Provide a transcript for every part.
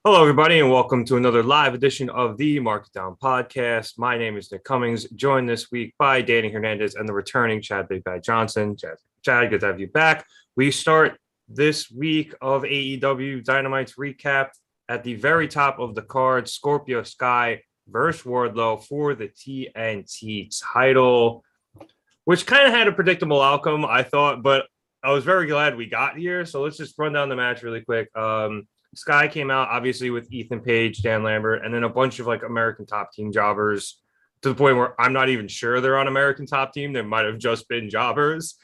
Hello, everybody, and welcome to another live edition of the Market Down Podcast. My name is Nick Cummings, joined this week by Danny Hernandez and the returning Chad Big Bad Johnson. Chad, good to have you back. We start this week of AEW Dynamite's recap at the very top of the card, Scorpio Sky versus Wardlow for the TNT title, which kind of had a predictable outcome, I thought, but I was very glad we got here. So let's just run down the match really quick. Sky came out obviously with Ethan Page, Dan Lambert, and then a bunch of like American Top Team jobbers to the point where I'm not even sure they're on American Top Team. They might have just been jobbers.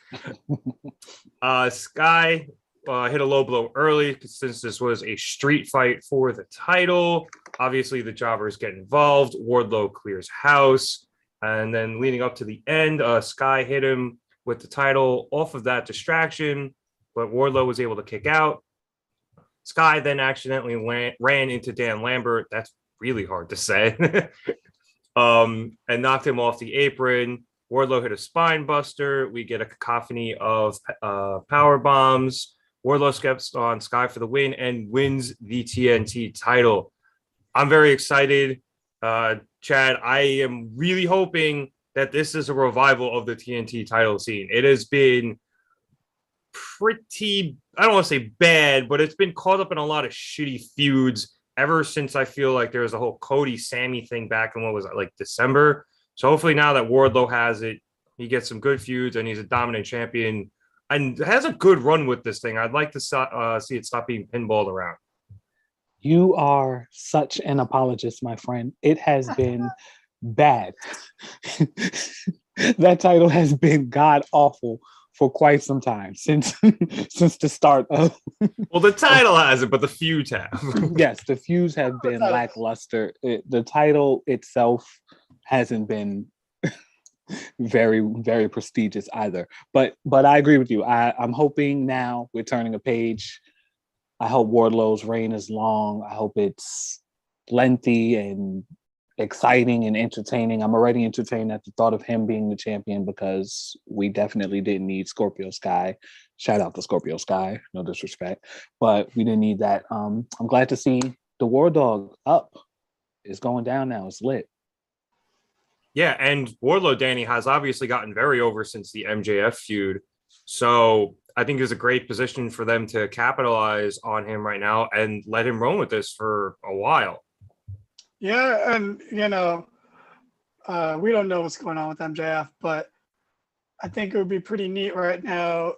Sky hit a low blow early since this was a street fight for the title. Obviously, the jobbers get involved. Wardlow clears house. And then leading up to the end, Sky hit him with the title off of that distraction, but Wardlow was able to kick out. Sky then accidentally ran into Dan Lambert. That's really hard to say. And knocked him off the apron. Wardlow hit a spine buster. We get a cacophony of power bombs. Wardlow steps on Sky for the win and wins the TNT title. I'm very excited. Chad, I am really hoping that this is a revival of the TNT title scene. It has been pretty, I don't want to say bad, but it's been caught up in a lot of shitty feuds ever since I feel like there was a whole Cody Sammy thing back in what was it, like December. So hopefully now that Wardlow has it, he gets some good feuds and he's a dominant champion and has a good run with this thing. I'd like to see it stop being pinballed around. You are such an apologist, my friend. It has been bad. That title has been god awful for quite some time since the start of. Well, the title hasn't, but the feuds have. Yes, the feuds have been lackluster. The title itself hasn't been very, very prestigious either. But I agree with you. I'm hoping now we're turning a page. I hope Wardlow's reign is long. I hope it's lengthy and exciting and entertaining. I'm already entertained at the thought of him being the champion because we definitely didn't need Scorpio Sky. Shout out to Scorpio Sky, no disrespect, but we didn't need that. I'm glad to see the War Dog up. It's going down now. It's lit. Yeah, and Wardlow, Danny, has obviously gotten very over since the MJF feud. So I think there's a great position for them to capitalize on him right now and let him run with this for a while. Yeah, and we don't know what's going on with MJF, but I think it would be pretty neat right now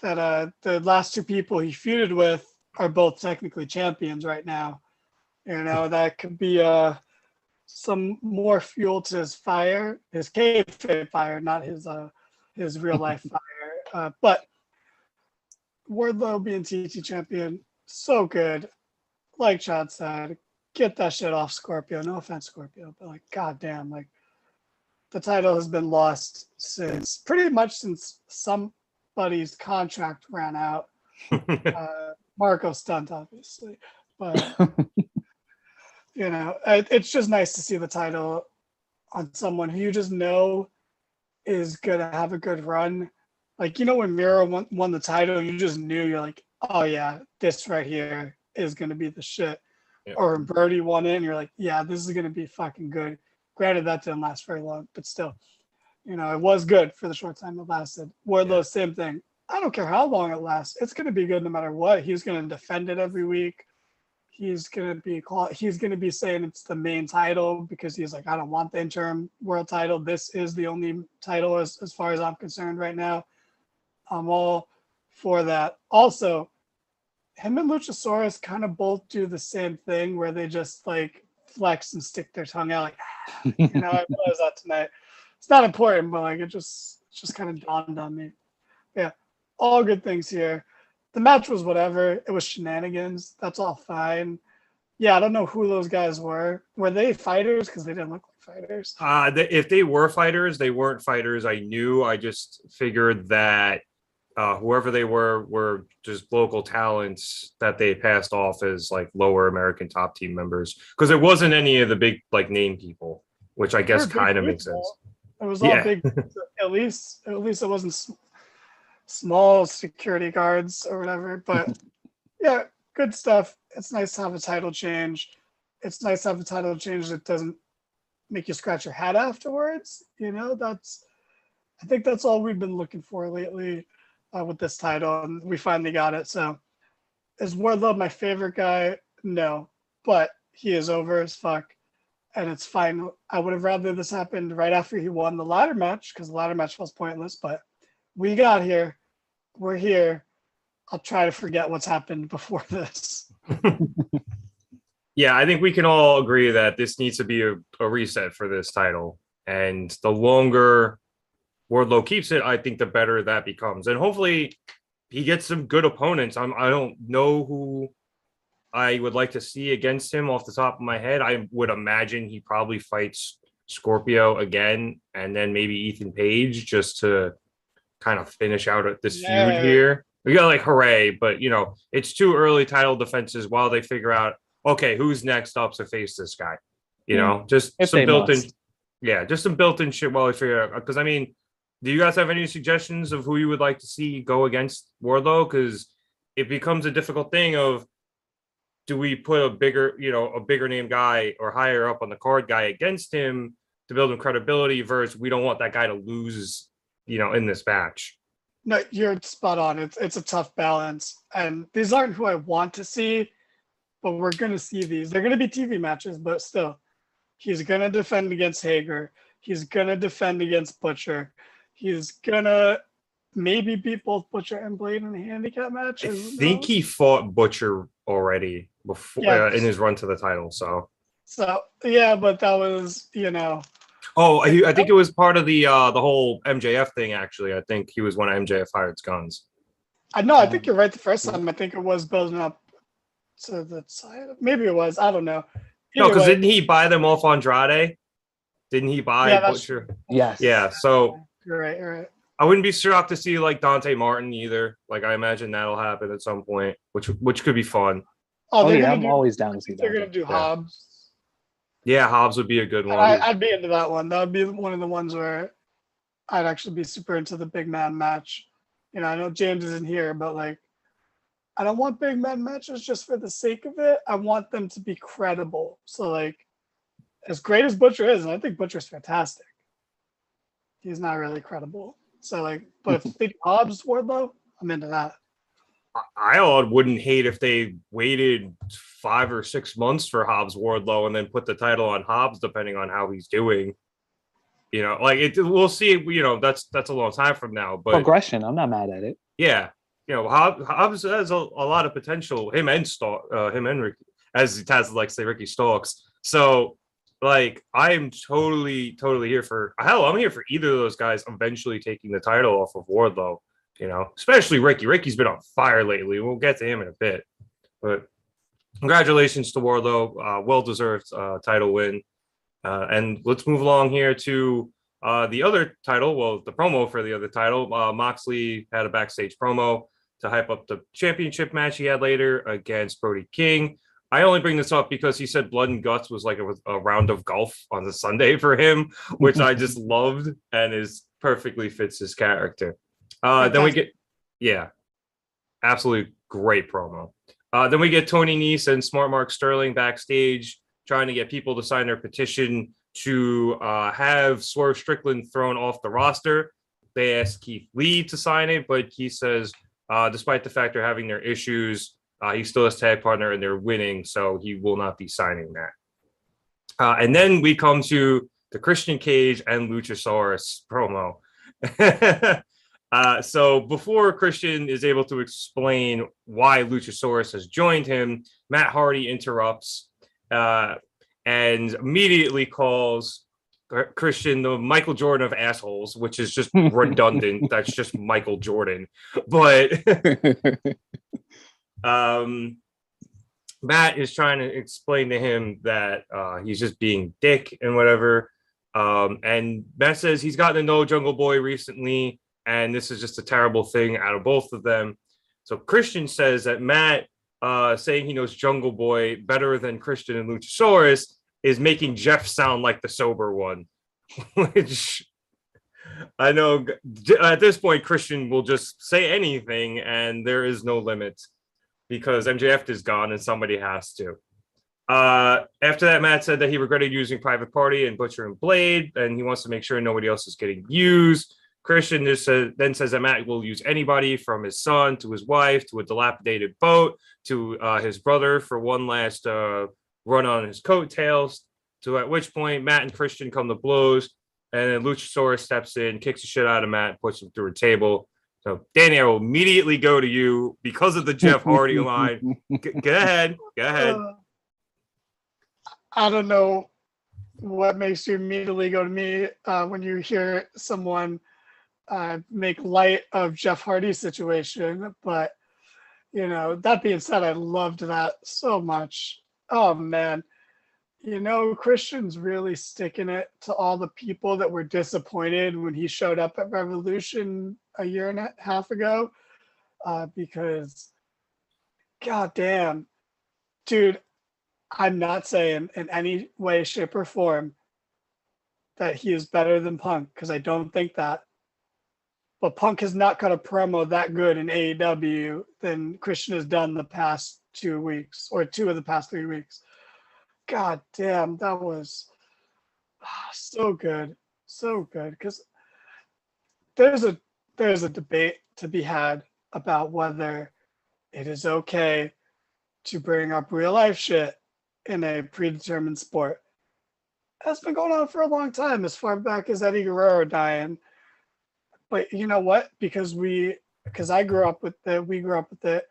that the last two people he feuded with are both technically champions right now. That could be some more fuel to his fire, his kayfabe fire, not his real life fire. But Wardlow being TNT champion, so good. Like Chad said, get that shit off Scorpio. No offense, Scorpio, but like, goddamn, like the title has been lost pretty much since somebody's contract ran out. Marco Stunt, obviously, but it's just nice to see the title on someone who you just know is gonna have a good run. Like, when Miro won the title, you just knew, you're like, oh yeah, this right here is gonna be the shit. Yep. Or Brody won it, and you're like, yeah, this is gonna be fucking good. Granted, that didn't last very long, but still, it was good for the short time it lasted. Wardlow, same thing. I don't care how long it lasts. It's gonna be good no matter what. He's gonna defend it every week. He's gonna be saying it's the main title because he's like, I don't want the interim world title. This is the only title as far as I'm concerned right now. I'm all for that. Also, him and Luchasaurus kind of both do the same thing where they just like flex and stick their tongue out. Like, I realized that tonight. It's not important, but like it just kind of dawned on me. Yeah, all good things here. The match was whatever. It was shenanigans. That's all fine. Yeah, I don't know who those guys were. Were they fighters? Because they didn't look like fighters. If they were fighters, they weren't fighters. I knew. I just figured that whoever they were just local talents that they passed off as like lower American top team members, because it wasn't any of the big like name people, which I guess kind of makes sense. It was all big. At least it wasn't small security guards or whatever. But yeah, good stuff. It's nice to have a title change. It's nice to have a title change that doesn't make you scratch your head afterwards. I think that's all we've been looking for lately with this title, and we finally got it. So, is Wardlow my favorite guy? No, but he is over as fuck, and it's fine. I would have rather this happened right after he won the ladder match, because the ladder match was pointless, but we got here. We're here. I'll try to forget what's happened before this. Yeah, I think we can all agree that this needs to be a reset for this title. And the longer Wardlow keeps it, I think the better that becomes. And hopefully he gets some good opponents. I don't know who I would like to see against him off the top of my head. I would imagine he probably fights Scorpio again, and then maybe Ethan Page, just to kind of finish out this feud here. We got like hooray, but it's too early title defenses while they figure out, okay, who's next up to face this guy? Just some built-in, just some built-in shit while we figure it out. Because do you guys have any suggestions of who you would like to see go against Wardlow? Because it becomes a difficult thing of, do we put a bigger name guy or higher up on the card guy against him to build him credibility, versus we don't want that guy to lose, in this match. No, you're spot on. It's a tough balance, and these aren't who I want to see, but we're going to see these. They're going to be TV matches, but still, he's going to defend against Hager. He's going to defend against Butcher. He's going to maybe beat both Butcher and Blade in a handicap match. I think he fought Butcher already before in his run to the title. So yeah, but that was, Oh, I think it was part of the whole MJF thing, actually. I think he was one of MJF hired guns. I think you're right the first time. I think it was building up to the side. Maybe it was. I don't know. No, because didn't he buy them off Andrade? Didn't he buy Butcher? Yes. Yeah, so you're right. I wouldn't be shocked to see like Dante Martin either. Like, I imagine that'll happen at some point, which could be fun. I'm always down to see that. They're going to do Hobbs. Yeah, Hobbs would be a good one. I'd be into that one. That would be one of the ones where I'd actually be super into the big man match. I know James isn't here, but like, I don't want big man matches just for the sake of it. I want them to be credible. So like, as great as Butcher is, and I think Butcher's fantastic, he's not really credible. So like, but if they do Hobbs Wardlow, I'm into that. I wouldn't hate if they waited 5 or 6 months for Hobbs Wardlow and then put the title on Hobbs, depending on how he's doing. We'll see. That's a long time from now. But progression, I'm not mad at it. Yeah, Hobbs has a lot of potential. Him and Ricky, as Taz likes to say, Ricky Stalks. So, like, I am totally here for. Hell, I'm here for either of those guys eventually taking the title off of Wardlow. Especially Ricky. Ricky's been on fire lately. We'll get to him in a bit. But congratulations to Wardlow. Well-deserved title win. And let's move along here to the other title. Well, the promo for the other title. Moxley had a backstage promo to hype up the championship match he had later against Brody King. I only bring this up because he said Blood and Guts was like a round of golf on the Sunday for him, which I just loved and perfectly fits his character. Then we get, absolutely great promo. Then we get Tony Nese and Smart Mark Sterling backstage trying to get people to sign their petition to have Swerve Strickland thrown off the roster. They asked Keith Lee to sign it, but he says, despite the fact they're having their issues, he still has tag partner and they're winning, so he will not be signing that. And then we come to the Christian Cage and Luchasaurus promo. So before Christian is able to explain why Luchasaurus has joined him, Matt Hardy interrupts and immediately calls Christian the Michael Jordan of assholes, which is just redundant. That's just Michael Jordan. But Matt is trying to explain to him that he's just being dick and whatever. And Matt says he's gotten to know Jungle Boy recently, and this is just a terrible thing out of both of them. So Christian says that Matt saying he knows Jungle Boy better than Christian and Luchasaurus is making Jeff sound like the sober one, which I know at this point, Christian will just say anything and there is no limit. because MJF is gone and somebody has to. After that, Matt said that he regretted using Private Party and Butcher and Blade, and he wants to make sure nobody else is getting used. Christian then says that Matt will use anybody from his son to his wife to a dilapidated boat to his brother for one last run on his coattails. To at which point Matt and Christian come to blows, and then Luchasaurus steps in, kicks the shit out of Matt, puts him through a table. So Danny, I will immediately go to you because of the Jeff Hardy line. Go ahead. I don't know what makes you immediately go to me when you hear someone make light of Jeff Hardy's situation. But, that being said, I loved that so much. Oh, man. Christian's really sticking it to all the people that were disappointed when he showed up at Revolution a year and a half ago. Because, goddamn, dude, I'm not saying in any way, shape, or form that he is better than Punk, because I don't think that. But Punk has not cut a promo that good in AEW than Christian has done the past 2 weeks, or 2 of the past 3 weeks. God damn, that was so good. So good. Because there's a debate to be had about whether it is okay to bring up real life shit in a predetermined sport. That's been going on for a long time, as far back as Eddie Guerrero dying. But you know what? Because I grew up with it, we grew up with it.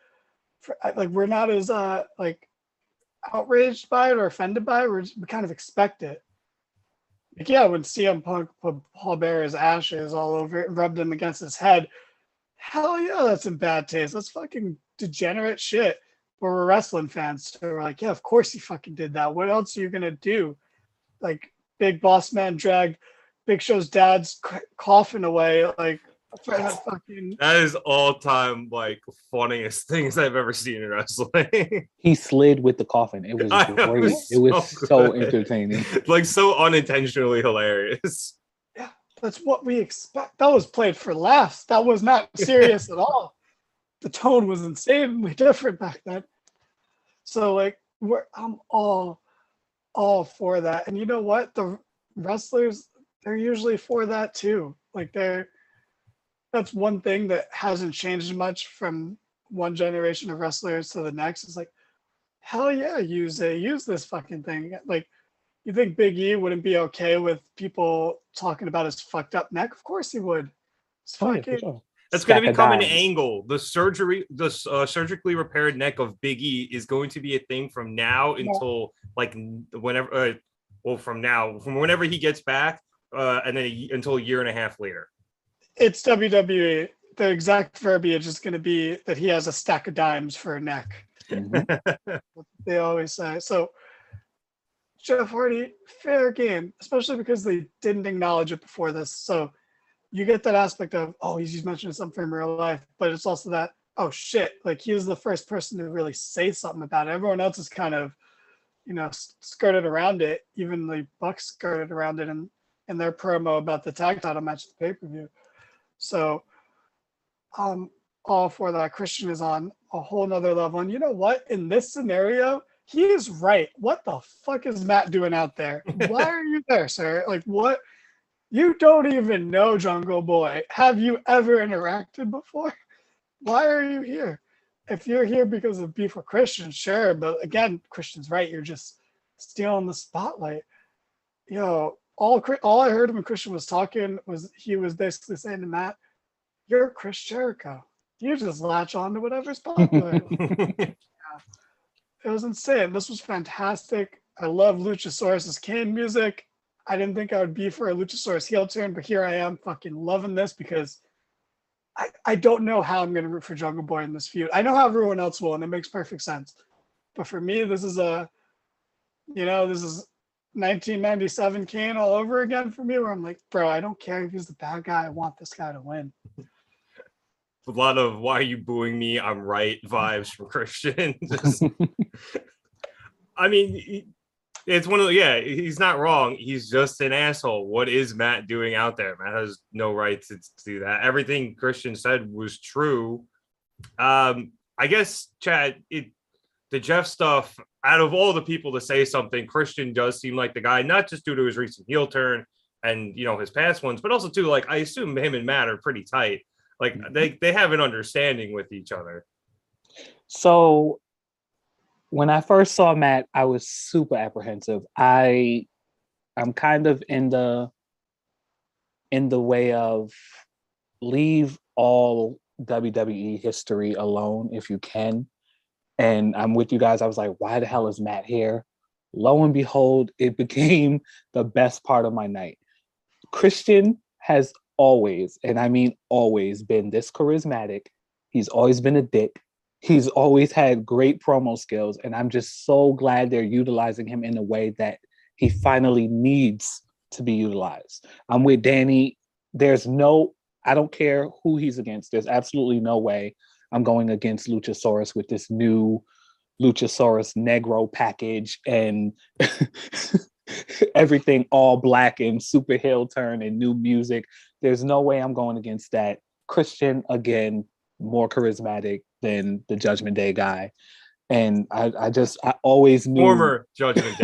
We're not as outraged by it or offended by it. We kind of expect it. When CM Punk put Paul Bearer's ashes all over it and rubbed them against his head, hell yeah, that's in bad taste. That's fucking degenerate shit. But we're wrestling fans, so we're like, yeah, of course he fucking did that. What else are you gonna do? Like, Big Boss Man dragged Big Show's dad's coffin away, That is all time funniest things I've ever seen in wrestling. He slid with the coffin. It was great. It was so entertaining. So unintentionally hilarious. Yeah, that's what we expect. That was played for laughs. That was not serious at all. The tone was insanely different back then. So I'm all for that. And you know what? The wrestlers, they're usually for that too. That's one thing that hasn't changed much from one generation of wrestlers to the next. It's like, hell yeah, use this fucking thing. You think Big E wouldn't be okay with people talking about his fucked up neck? Of course he would. It's fucking. That's going to become an angle. The surgically repaired neck of Big E is going to be a thing from now until whenever. From whenever he gets back, and then until a year and a half later. It's WWE. The exact verbiage is going to be that he has a stack of dimes for a neck. Mm-hmm. They always say. So Jeff Hardy, fair game, especially because they didn't acknowledge it before this. So you get that aspect of, he's mentioning something from real life, but it's also that, oh shit, he was the first person to really say something about it. Everyone else is kind of, skirted around it. Even the Bucks skirted around it in their promo about the tag title match at the pay-per-view. So all for that. Christian is on a whole nother level. And you know what? In this scenario, he is right. What the fuck is Matt doing out there? Why are you there, sir? What? You don't even know Jungle Boy. Have you ever interacted before? Why are you here? If you're here because of beef with Christian, sure. But again, Christian's right. You're just stealing the spotlight. All I heard when Christian was talking was he was basically saying to Matt, "You're Chris Jericho. You just latch on to whatever's popular." It was insane. This was fantastic. I love Luchasaurus's Kane music. I didn't think I would be for a Luchasaurus heel turn, but here I am fucking loving this because I don't know how I'm going to root for Jungle Boy in this feud. I know how everyone else will, and it makes perfect sense. But for me, this is this is 1997 Kane all over again for me, where I'm like, bro, I don't care if he's the bad guy. I want this guy to win. A lot of "why are you booing me? I'm right" vibes from Christian. It's one of he's not wrong. He's just an asshole. What is Matt doing out there? Matt has no right to do that. Everything Christian said was true. I guess, Chad, the Jeff stuff, out of all the people to say something, Christian does seem like the guy, not just due to his recent heel turn and, his past ones, but also too, like, I assume him and Matt are pretty tight. Like, they have an understanding with each other. So when I first saw Matt, I was super apprehensive. I'm kind of in the way of leave all WWE history alone if you can. And I'm with you guys. I was like, why the hell is Matt here? Lo and behold, it became the best part of my night. Christian has always, and I mean always, been this charismatic. He's always been a dick. He's always had great promo skills. And I'm just so glad they're utilizing him in a way that he finally needs to be utilized. I'm with Danny. I don't care who he's against. There's absolutely no way I'm going against Luchasaurus with this new Luchasaurus Negro package and everything all black and super heel turn and new music. There's no way I'm going against that. Christian, again, more charismatic than the Judgment Day guy. And I always knew former Judgment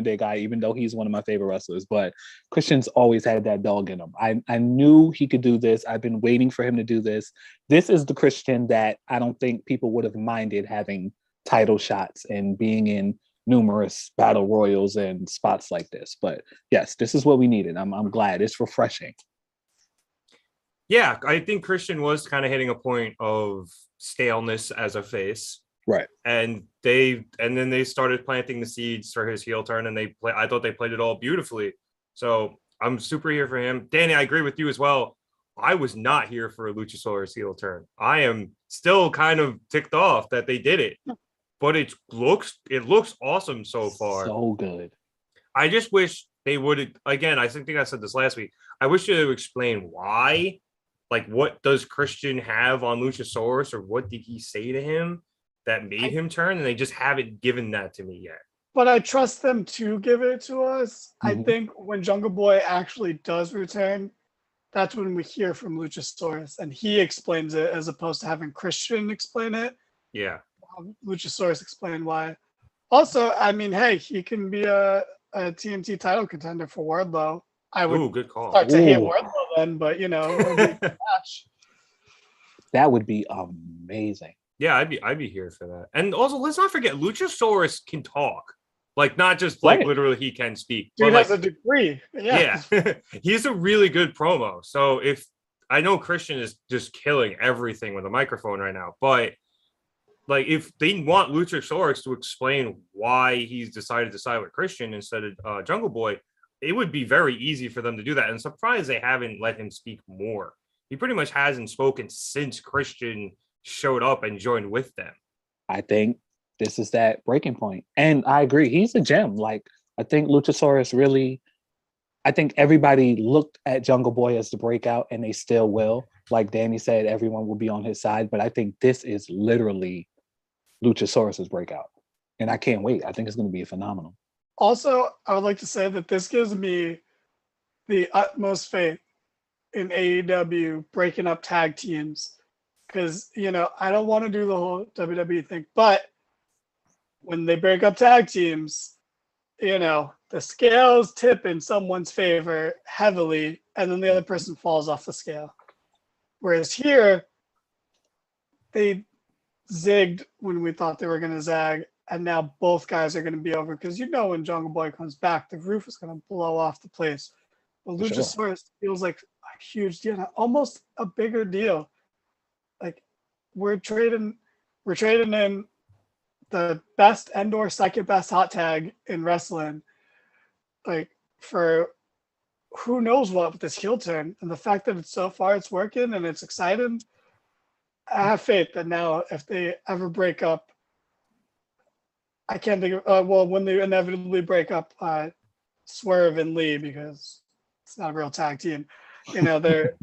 Day guy, even though he's one of my favorite wrestlers. But Christian's always had that dog in him. I knew he could do this. I've been waiting for him to do this. This is the Christian that I don't think people would have minded having title shots and being in numerous battle royals and spots like this. But yes, this is what we needed. I'm glad. It's refreshing. Yeah, I think Christian was kind of hitting a point of staleness as a face. Right. And then they started planting the seeds for his heel turn, and I thought they played it all beautifully. So I'm super here for him. Danny, I agree with you as well. I was not here for a Luchasaurus heel turn. I am still kind of ticked off that they did it, but it looks awesome so far. So good. I just wish they would, again, I think I said this last week. I wish they would explain why. Like, what does Christian have on Luchasaurus, or what did he say to him that made him turn? And they just haven't given that to me yet. But I trust them to give it to us. Mm-hmm. I think when Jungle Boy actually does return, that's when we hear from Luchasaurus, and he explains it as opposed to having Christian explain it. Yeah. Luchasaurus explain why. Also, I mean, hey, he can be a TNT title contender for Wardlow. I would good call. start to hit Wardlow then, but it would be a good match. That would be amazing. Yeah, I'd be here for that. And also, let's not forget, Luchasaurus can talk. Like, not just like literally he can speak. Dude but has a degree. Yeah. He's a really good promo. So I know Christian is just killing everything with a microphone right now, but like, if they want Luchasaurus to explain why he's decided to side with Christian instead of Jungle Boy, it would be very easy for them to do that. And I'm surprised they haven't let him speak more. He pretty much hasn't spoken since Christian showed up and joined with them. I think this is that breaking point. And I agree. He's a gem. Like, I think Luchasaurus really, I think everybody looked at Jungle Boy as the breakout, and they still will. Like Danny said, everyone will be on his side. But I think this is literally Luchasaurus's breakout. And I can't wait. I think it's going to be phenomenal. Also, I would like to say that this gives me the utmost faith in AEW breaking up tag teams, because, I don't want to do the whole WWE thing, but when they break up tag teams, the scales tip in someone's favor heavily, and then the other person falls off the scale. Whereas here, they zigged when we thought they were going to zag, and now both guys are going to be over, because when Jungle Boy comes back, the roof is going to blow off the place. But Luchasaurus feels like a huge deal, almost a bigger deal. Like, we're trading in the best and/or second best hot tag in wrestling, like, for who knows what with this heel turn. And the fact that it's working and it's exciting, I have faith that now if they ever break up, I can't think of when they inevitably break up Swerve and Lee, because it's not a real tag team. They're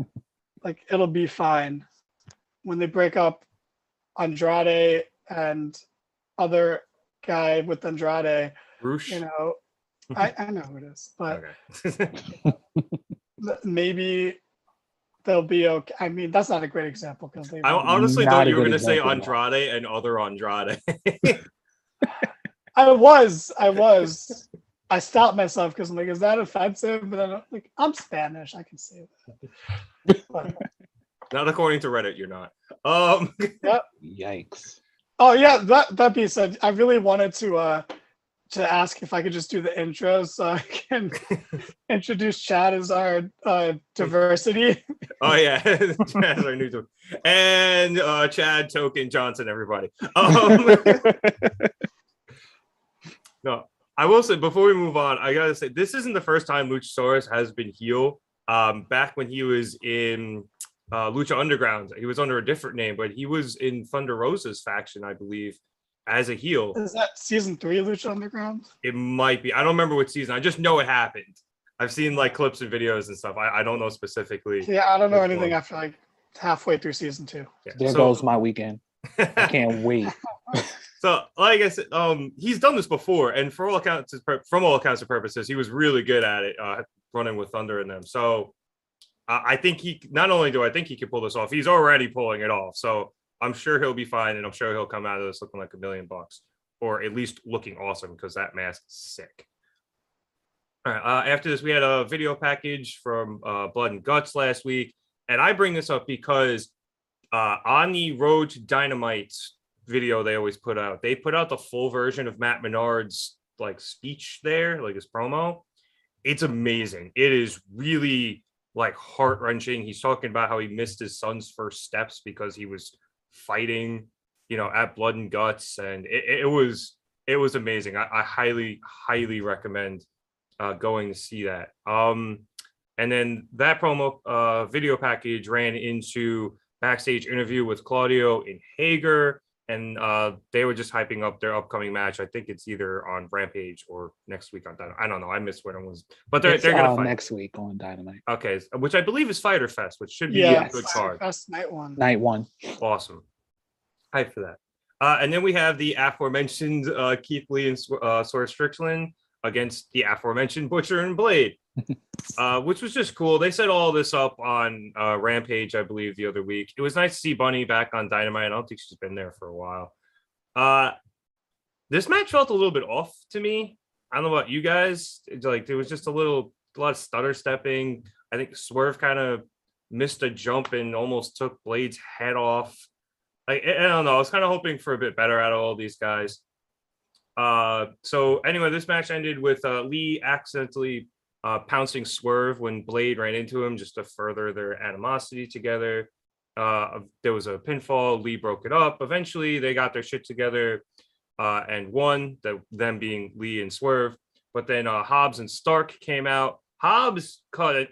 like, it'll be fine. When they break up Andrade and other guy with Andrade, Roosh. I know who it is, but okay. maybe they'll be okay. I mean, that's not a great example because they. I honestly Not thought a you were good going to say example at all. Andrade and other Andrade. I was. I stopped myself because I'm like, is that offensive? But then I'm like, I'm Spanish. I can say that. But, Not according to Reddit, you're not. yep. Yikes. Oh yeah. That being said, I really wanted to ask if I could just do the intro so I can introduce Chad as our diversity. Oh yeah, Chad's our new and Chad Token Johnson, everybody. No, I will say before we move on, I gotta say this isn't the first time Luchasaurus has been heel. Back when he was in Lucha Underground, he was under a different name, but he was in Thunder Rosa's faction, I believe, as a heel. Is that season 3 Lucha Underground? It might be. I don't remember what season. I just know it happened. I've seen like clips and videos and stuff. I don't know specifically. Yeah, I don't know which anything one. after like halfway through season 2. Yeah. There goes my weekend. I can't wait. So, like I said, he's done this before, and for all accounts, from all accounts and purposes, he was really good at it, running with Thunder in them. So, I think not only do I think he can pull this off, he's already pulling it off. So, I'm sure he'll be fine, and I'm sure he'll come out of this looking like $1 million, or at least looking awesome because that mask is sick. All right. After this, we had a video package from Blood and Guts last week, and I bring this up because on the Road to Dynamite video they always put out, they put out the full version of Matt Menard's like speech there, like his promo. It's amazing. It is really like heart-wrenching. He's talking about how he missed his son's first steps because he was fighting, at Blood and Guts, and it was amazing. I highly recommend going to see that. And then that promo video package ran into backstage interview with Claudio and Hager, and they were just hyping up their upcoming match. I think it's either on Rampage or next week on Dynamite. I don't know. I missed when it was, but they're gonna fight next week on Dynamite. Okay, which I believe is Fighter Fest, which should be Yeah, a good card. Fest night 1. Night 1. Awesome. Hype for that. And then we have the aforementioned Keith Lee and Swerve Strickland against the aforementioned Butcher and Blade, which was just cool. They set all this up on Rampage, I believe, the other week. It was nice to see Bunny back on Dynamite. I don't think she's been there for a while. This match felt a little bit off to me. I don't know about you guys. There was just a lot of stutter stepping. I think Swerve kind of missed a jump and almost took Blade's head off. I don't know. I was kind of hoping for a bit better out of all these guys. So anyway, this match ended with Lee accidentally pouncing Swerve when Blade ran into him just to further their animosity together. There was a pinfall. Lee broke it up. Eventually, they got their shit together and won, them being Lee and Swerve. But then Hobbs and Stark came out. Hobbs cut a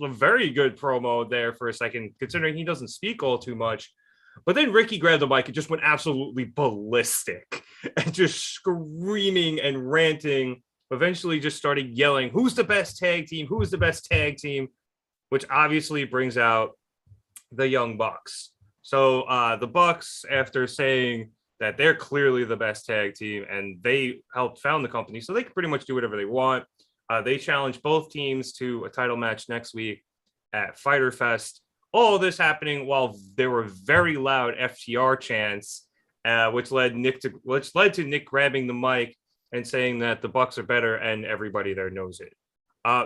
very good promo there for a second, considering he doesn't speak all too much. But then Ricky grabbed the mic and just went absolutely ballistic and just screaming and ranting. Eventually just started yelling, who's the best tag team? Who's the best tag team? Which obviously brings out the Young Bucks. So the Bucks, after saying that they're clearly the best tag team and they helped found the company, so they can pretty much do whatever they want. They challenged both teams to a title match next week at Fyter Fest. All of this happening while there were very loud FTR chants, which led to Nick grabbing the mic and saying that the Bucks are better, and everybody there knows it.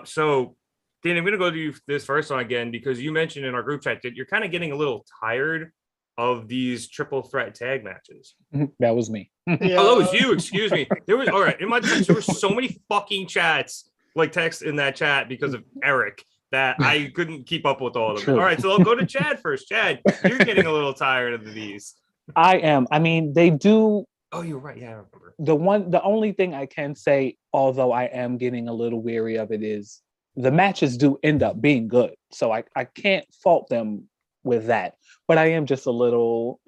So, Dan, I'm going to go to you this first one again because you mentioned in our group chat that you're kind of getting a little tired of these triple threat tag matches. That was me. Yeah. Oh, that was you. Excuse me. There was all right in my defense. There were so many fucking chats, like text in that chat because of Eric, that I couldn't keep up with all of them. True. All right, so I'll go to Chad first. Chad, you're getting a little tired of these. I am. I mean, they do. Oh, you're right. Yeah, I remember. The only thing I can say, although I am getting a little weary of it, is the matches do end up being good. So I can't fault them with that. But I am just a little,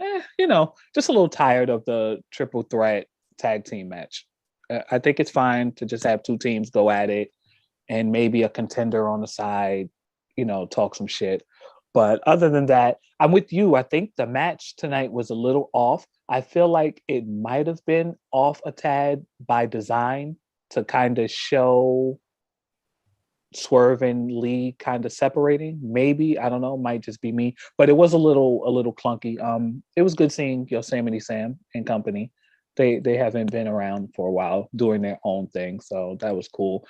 just a little tired of the triple threat tag team match. I think it's fine to just have two teams go at it and maybe a contender on the side, talk some shit. But other than that, I'm with you. I think the match tonight was a little off. I feel like it might have been off a tad by design to kind of show Swerve and Lee kind of separating. Maybe, I don't know, might just be me, but it was a little clunky. It was good seeing Yosemite Sam and company. They haven't been around for a while doing their own thing, so that was cool.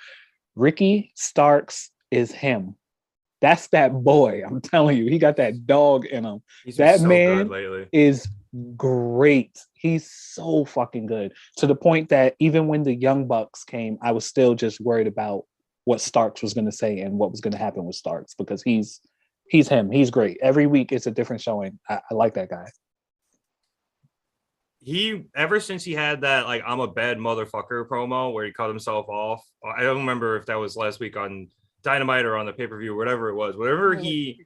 Ricky Starks is him. That's that boy. I'm telling you, he got that dog in him. He's been That so man good lately. is great. He's so fucking good, to the point that even when the Young Bucks came, I was still just worried about what Starks was going to say and what was going to happen with Starks, because he's him. He's great. Every week it's a different showing. I like that guy. He, ever since he had that like I'm a bad motherfucker promo where he cut himself off. I don't remember if that was last week on Dynamite or on the pay-per-view, whatever it was. Whenever he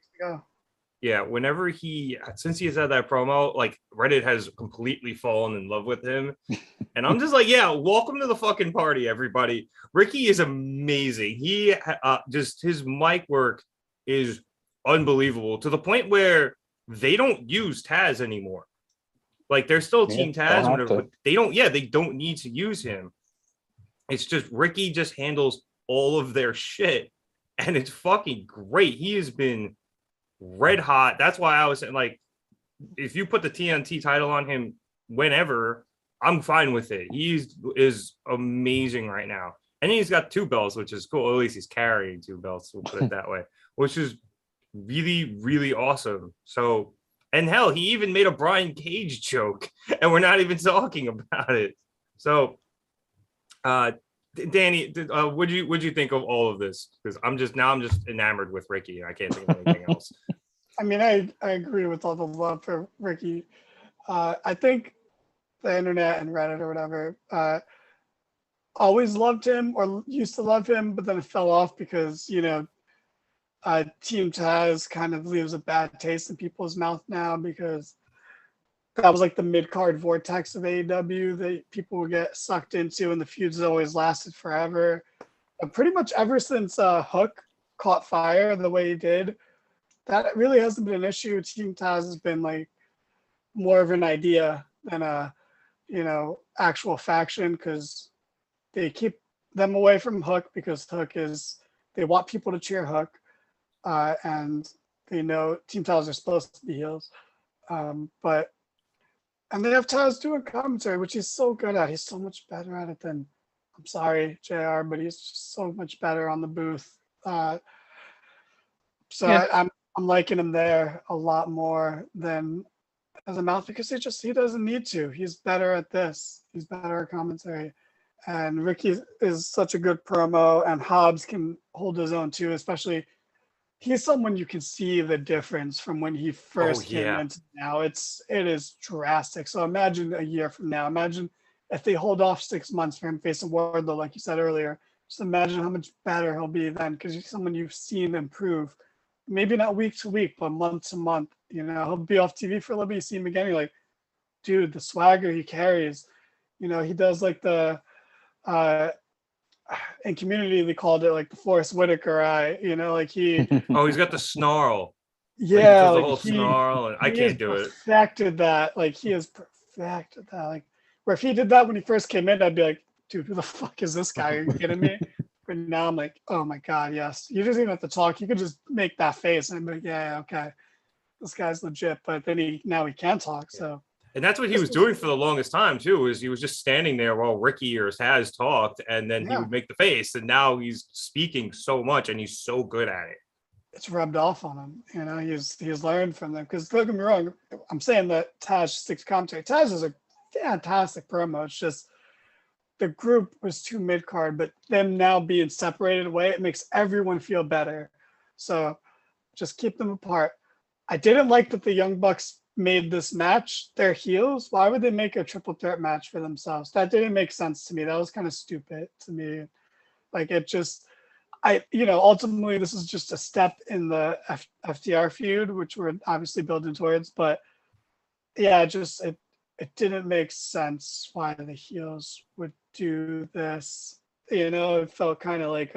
since he has had that promo, like Reddit has completely fallen in love with him. And I'm just like, yeah, welcome to the fucking party, everybody. Ricky is amazing. He just his mic work is unbelievable, to the point where they don't use Taz anymore. Like they're still Team Taz, but they don't need to use him. It's just Ricky just handles all of their shit, and it's fucking great. He has been red hot. That's why I was saying, like, if you put the TNT title on him whenever, I'm fine with it. He is amazing right now. And he's got 2 belts, which is cool. At least he's carrying 2 belts, we'll put it that way, which is really, really awesome. So, and hell, he even made a Brian Cage joke, and we're not even talking about it. So, Danny, what'd you think of all of this? Because I'm just enamored with Ricky, and I can't think of anything else. I mean, I agree with all the love for Ricky. I think the internet and Reddit or whatever always loved him or used to love him, but then it fell off because, Team Taz kind of leaves a bad taste in people's mouth now, because that was like the mid-card vortex of AEW that people would get sucked into, and the feuds always lasted forever. But pretty much ever since Hook caught fire the way he did, that really hasn't been an issue. Team Taz has been like more of an idea than a actual faction, because they keep them away from Hook, because Hook is, they want people to cheer Hook, and they know Team Taz are supposed to be heels, and they have Taz doing commentary, which he's so good at. He's so much better at it than, I'm sorry, JR, but he's just so much better on the booth. I'm liking him there a lot more than as a mouth, because he doesn't need to. He's better at this. He's better at commentary. And Ricky is such a good promo, and Hobbs can hold his own too, especially he's someone you can see the difference from when he first came into now. It is drastic. So imagine a year from now. Imagine if they hold off 6 months for him facing Wardlow, like you said earlier. Just imagine how much better he'll be then, because he's someone you've seen improve. Maybe not week to week, but month to month. He'll be off TV for a little bit. You see him again, you're like, dude, the swagger he carries. He does like the in Community they called it like the Forrest Whitaker eye. He. Oh, he's got the snarl. Yeah, the whole snarl, and I can't do it. Perfected that. Like he has perfected that. Like where if he did that when he first came in, I'd be like, dude, who the fuck is this guy? Are you kidding me? But now I'm like, oh my god, yes. You just even have to talk. You could just make that face, and I'm like, yeah, okay, this guy's legit. But then now he can talk. So. And that's what he was doing for the longest time too, is he was just standing there while Ricky or Taz talked, and then he would make the face. And now he's speaking so much, and he's so good at it. It's rubbed off on him. He's learned from them. Because don't get me wrong, I'm saying that Taz sticks commentary. Taz is a fantastic promo. It's just the group was too mid-card, but them now being separated away, it makes everyone feel better. So just keep them apart. I didn't like that the Young Bucks made this match their heels. Why would they make a triple threat match for themselves? That didn't make sense to me. That was kind of stupid to me. Like it just, ultimately this is just a step in the FTR feud, which we're obviously building towards. But yeah, it didn't make sense why the heels would do this. It felt kind of like,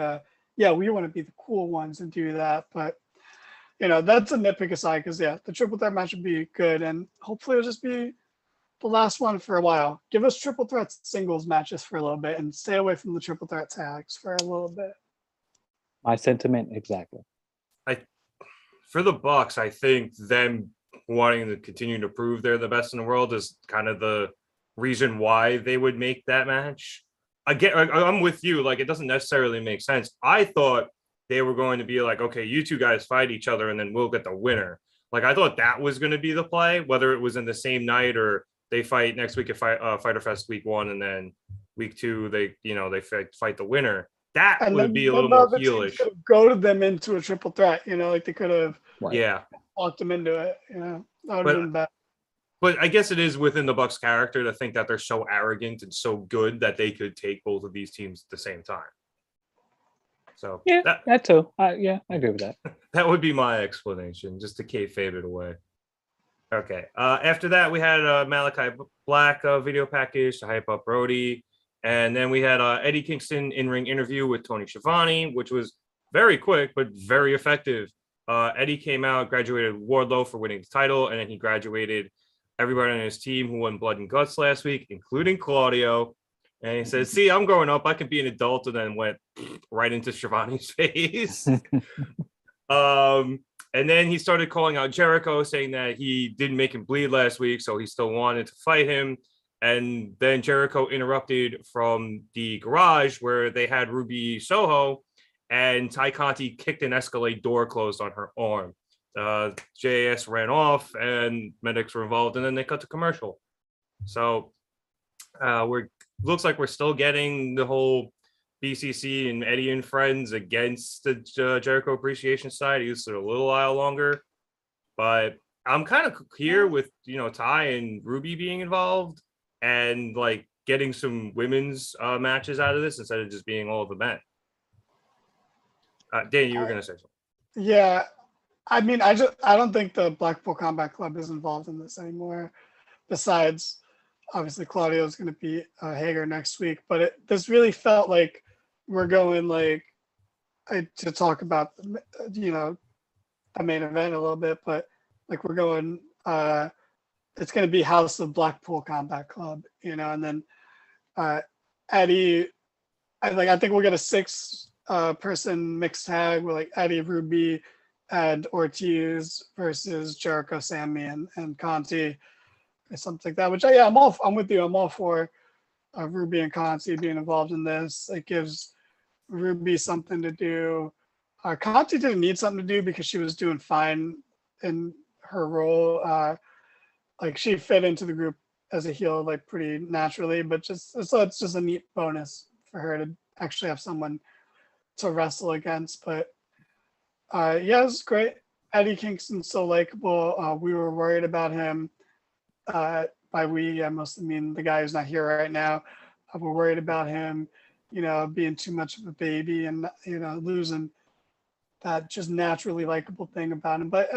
we want to be the cool ones and do that, but. That's a nitpick aside, because the triple threat match would be good, and hopefully it'll just be the last one for a while. Give us triple threat singles matches for a little bit, and stay away from the triple threat tags for a little bit. My sentiment exactly. For the Bucks, I think them wanting to continue to prove they're the best in the world is kind of the reason why they would make that match. I'm with you. Like, it doesn't necessarily make sense. I thought they were going to be like, okay, you two guys fight each other and then we'll get the winner. Like, I thought that was going to be the play, whether it was in the same night or they fight next week at Fighter Fest week 1 and then week 2 they fight the winner. That And would then be a little more heelish. Could have goaded them into a triple threat, like they could have walked them into it. That would have been bad. But I guess it is within the Bucks' character to think that they're so arrogant and so good that they could take both of these teams at the same time. So yeah, that too. I agree with that. That would be my explanation, just to kayfabe it away. Okay. After that, we had Malachi Black video package to hype up Brody. And then we had Eddie Kingston in-ring interview with Tony Schiavone, which was very quick, but very effective. Eddie came out, graduated Wardlow for winning the title, and then he graduated everybody on his team who won Blood and Guts last week, including Claudio. And he says, see, I'm growing up. I can be an adult, and then went right into Schiavone's face. And then he started calling out Jericho, saying that he didn't make him bleed last week, so he still wanted to fight him. And then Jericho interrupted from the garage where they had Ruby Soho, and Ty Conti kicked an Escalade door closed on her arm. JAS ran off, and medics were involved, and then they cut to commercial. So looks like we're still getting the whole BCC and Eddie and friends against the Jericho Appreciation Society. It's a little while longer, but I'm kind of here with Ty and Ruby being involved and like getting some women's matches out of this instead of just being all the men. Dan, you were going to say something. Yeah, I mean, I don't think the Blackpool Combat Club is involved in this anymore. Besides, obviously, Claudio is going to be Hager next week, but this really felt like we're going to talk about the main event a little bit, but like we're going. It's going to be House of Blackpool Combat Club, and then Eddie. I think we'll get a 6-person mixed tag with like Eddie, Ruby, and Ortiz versus Jericho, Sammy, and Conti, or something like that. Which I'm with you. I'm all for Ruby and Conti being involved in this. It gives Ruby something to do. Conti didn't need something to do because she was doing fine in her role. Like she fit into the group as a heel like pretty naturally, but so it's just a neat bonus for her to actually have someone to wrestle against. But it was great. Eddie Kingston's so likable. We were worried about him. By we, I mostly mean the guy who's not here right now. We're worried about him, being too much of a baby and losing that just naturally likable thing about him. But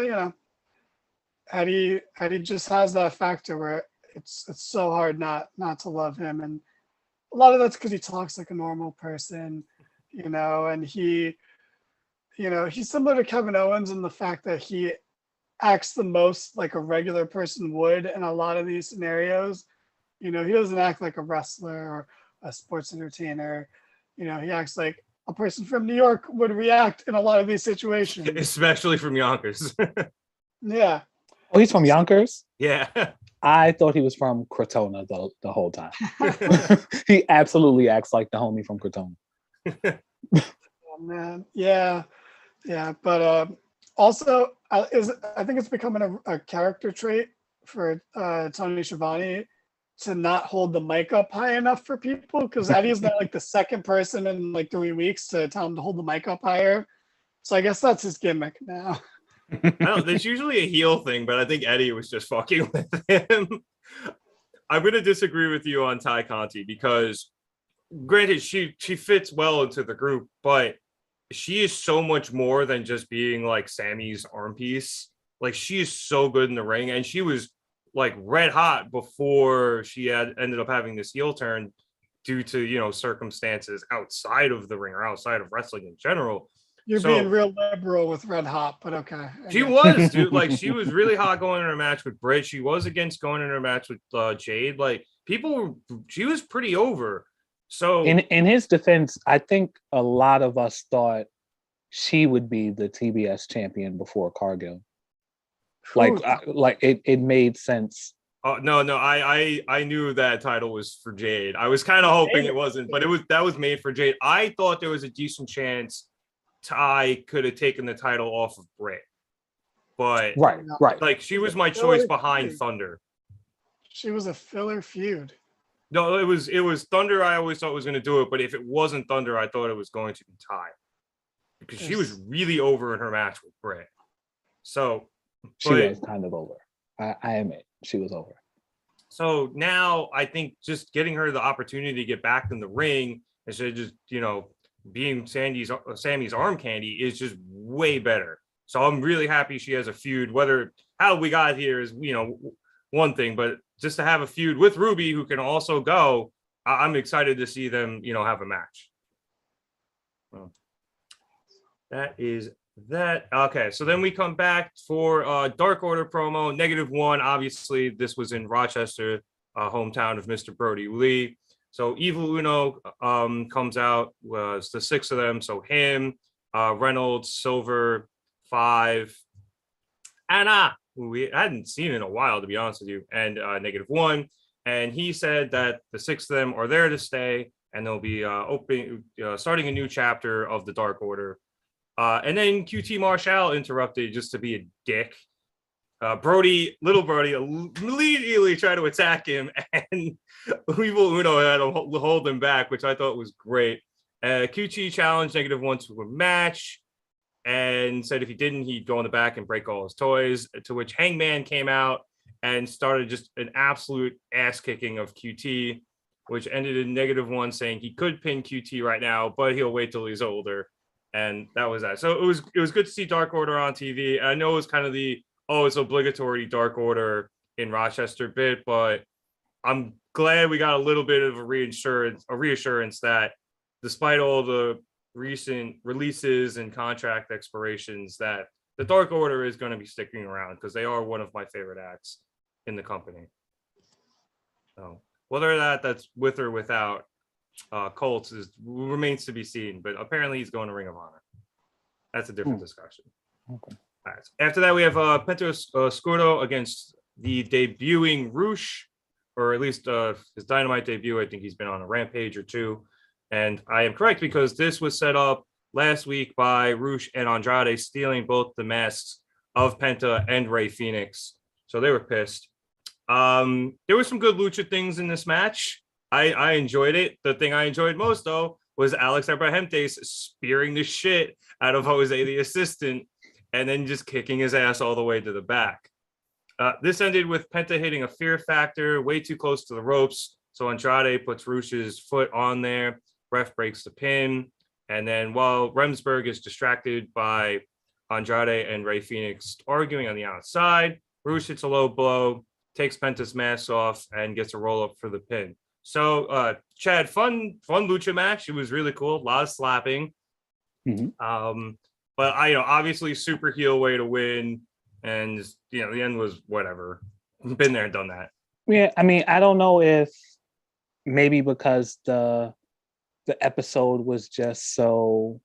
Eddie just has that factor where it's so hard not to love him, and a lot of that's because he talks like a normal person, and he's similar to Kevin Owens in the fact that he acts the most like a regular person would in a lot of these scenarios. He doesn't act like a wrestler or a sports entertainer. He acts like a person from New York would react in a lot of these situations, especially from Yonkers. Yeah. Oh, he's from Yonkers? Yeah. I thought he was from Crotona the whole time. He absolutely acts like the homie from Crotona. Oh, man. Yeah. But also, I think it's becoming a character trait for Tony Schiavone to not hold the mic up high enough for people, because Eddie's now like the second person in like 3 weeks to tell him to hold the mic up higher. So I guess that's his gimmick now. There's usually a heel thing, but I think Eddie was just fucking with him. I'm going to disagree with you on Ty Conti because, granted, she fits well into the group, but she is so much more than just being like Sammy's arm piece. Like, she is so good in the ring, and she was like red hot before she ended up having this heel turn due to circumstances outside of the ring or outside of wrestling in general. You're being real liberal with red hot, but okay. She was, dude. Like, she was really hot going in her match with Britt. She was against going in her match with Jade. Like, she was pretty over. So in his defense, I think a lot of us thought she would be the TBS champion before Cargill. Whew. Like it made sense. Oh no, I knew that title was for Jade. I was kind of hoping it wasn't, but that was made for Jade. I thought there was a decent chance Ty could have taken the title off of Britt, but Right. like she was my choice behind Thunder. She was a filler feud. No, it was Thunder. I always thought was going to do it, but if it wasn't Thunder, I thought it was going to be Ty because she was really over in her match with Britt. So she was kind of over. I admit she was over. So now I think just getting her the opportunity to get back in the ring instead of just, being Sammy's arm candy is just way better. So I'm really happy she has a feud. Whether how we got here is, one thing, but just to have a feud with Ruby, who can also go, I'm excited to see them, have a match. Well, that is that. Okay, so then we come back for Dark Order promo, -1. Obviously, this was in Rochester, hometown of Mr. Brody Lee. So Evil Uno comes out, was the 6 of them. So him, Reynolds, Silver, 5, Anna, who we hadn't seen in a while, to be honest with you, and -1. And he said that the 6 of them are there to stay, and they'll be starting a new chapter of the Dark Order. And then QT Marshall interrupted just to be a dick. Little Brody immediately tried to attack him, and Evil Uno had to hold him back, which I thought was great. QT challenged -1 to a match and said if he didn't, he'd go in the back and break all his toys, to which Hangman came out and started just an absolute ass kicking of QT, which ended in -1, saying he could pin QT right now, but he'll wait till he's older. And that was that. So it was good to see Dark Order on TV. I know it was kind of it's obligatory Dark Order in Rochester bit, but I'm glad we got a little bit of a reassurance that despite all the recent releases and contract expirations, that the Dark Order is going to be sticking around because they are one of my favorite acts in the company. So whether that's with or without Colts remains to be seen, but apparently he's going to Ring of Honor. That's a different discussion. Okay. All right. After that, we have Penta Oscuro against the debuting Roosh, or at least his Dynamite debut. I think he's been on a Rampage or 2. And I am correct because this was set up last week by Roosh and Andrade stealing both the masks of Penta and Rey Fenix. So they were pissed. There were some good lucha things in this match. I enjoyed it. The thing I enjoyed most, though, was Alex Abrahantes spearing the shit out of Jose, the assistant, and then just kicking his ass all the way to the back. This ended with Penta hitting a fear factor way too close to the ropes. So Andrade puts Roosh's foot on there. Ref breaks the pin. And then while Remsburg is distracted by Andrade and Rey Fenix arguing on the outside, Roosh hits a low blow, takes Penta's mask off, and gets a roll up for the pin. So, Chad, fun lucha match. It was really cool. A lot of slapping. Mm-hmm. But obviously super heel way to win. And, the end was whatever. Been there, done that. Yeah, I mean, I don't know if maybe because the episode was just so,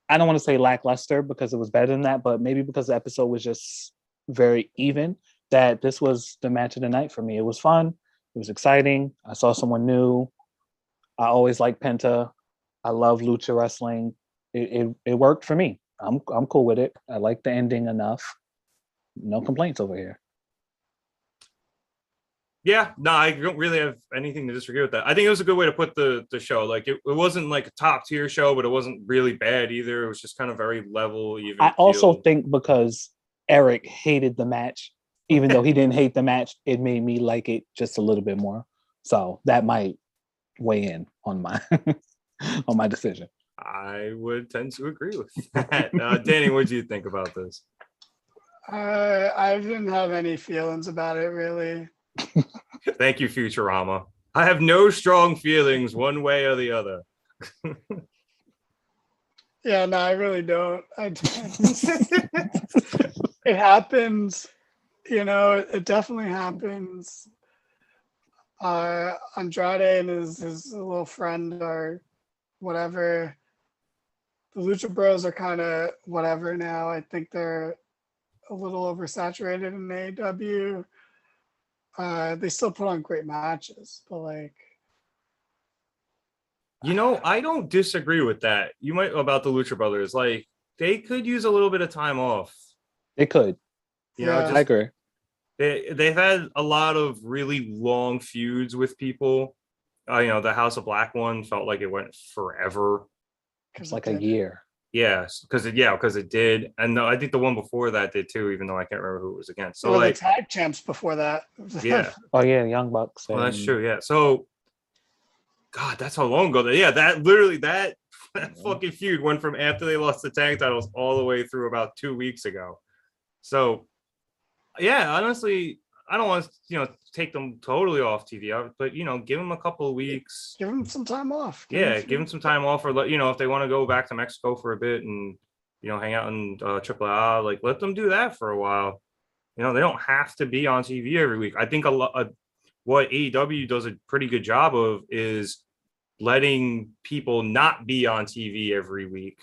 I don't want to say lackluster because it was better than that, but maybe because the episode was just very even, that this was the match of the night for me. It was fun. It was exciting. I saw someone new. I always like Penta. I love lucha wrestling. It worked for me. I'm cool with it. I like the ending enough. No complaints over here. Yeah, no, I don't really have anything to disagree with that. I think it was a good way to put the show. Like it wasn't like a top tier show, but it wasn't really bad either. It was just kind of very level, even. I also think because Eric hated the match, even though he didn't hate the match, it made me like it just a little bit more. So that might weigh in on my on my decision. I would tend to agree with that. Danny, what do you think about this? I didn't have any feelings about it, really. Thank you, Futurama. I have no strong feelings one way or the other. Yeah, no, I really don't. It happens, it definitely happens. Andrade and his little friend or whatever, the Lucha Bros are kind of whatever now. I think they're a little oversaturated in AEW. They still put on great matches, but like, I don't disagree with that. You might about the Lucha Brothers. Like, they could use a little bit of time off. They could. I agree. They've had a lot of really long feuds with people. The House of Black one felt like it went forever. It's like a year. Yes, because it did, and I think the one before that did too. Even though I can't remember who it was against. So the tag champs before that. Yeah. Oh yeah, Young Bucks. Well, that's true. Yeah. So, God, that's how long ago. That fucking feud went from after they lost the tag titles all the way through about 2 weeks ago. So, yeah, honestly, I don't want to, take them totally off TV, but give them a couple of weeks. Give them some time off. Give them some time off, or if they want to go back to Mexico for a bit and hang out in AAA, like let them do that for a while. They don't have to be on TV every week. I think what AEW does a pretty good job of is letting people not be on TV every week,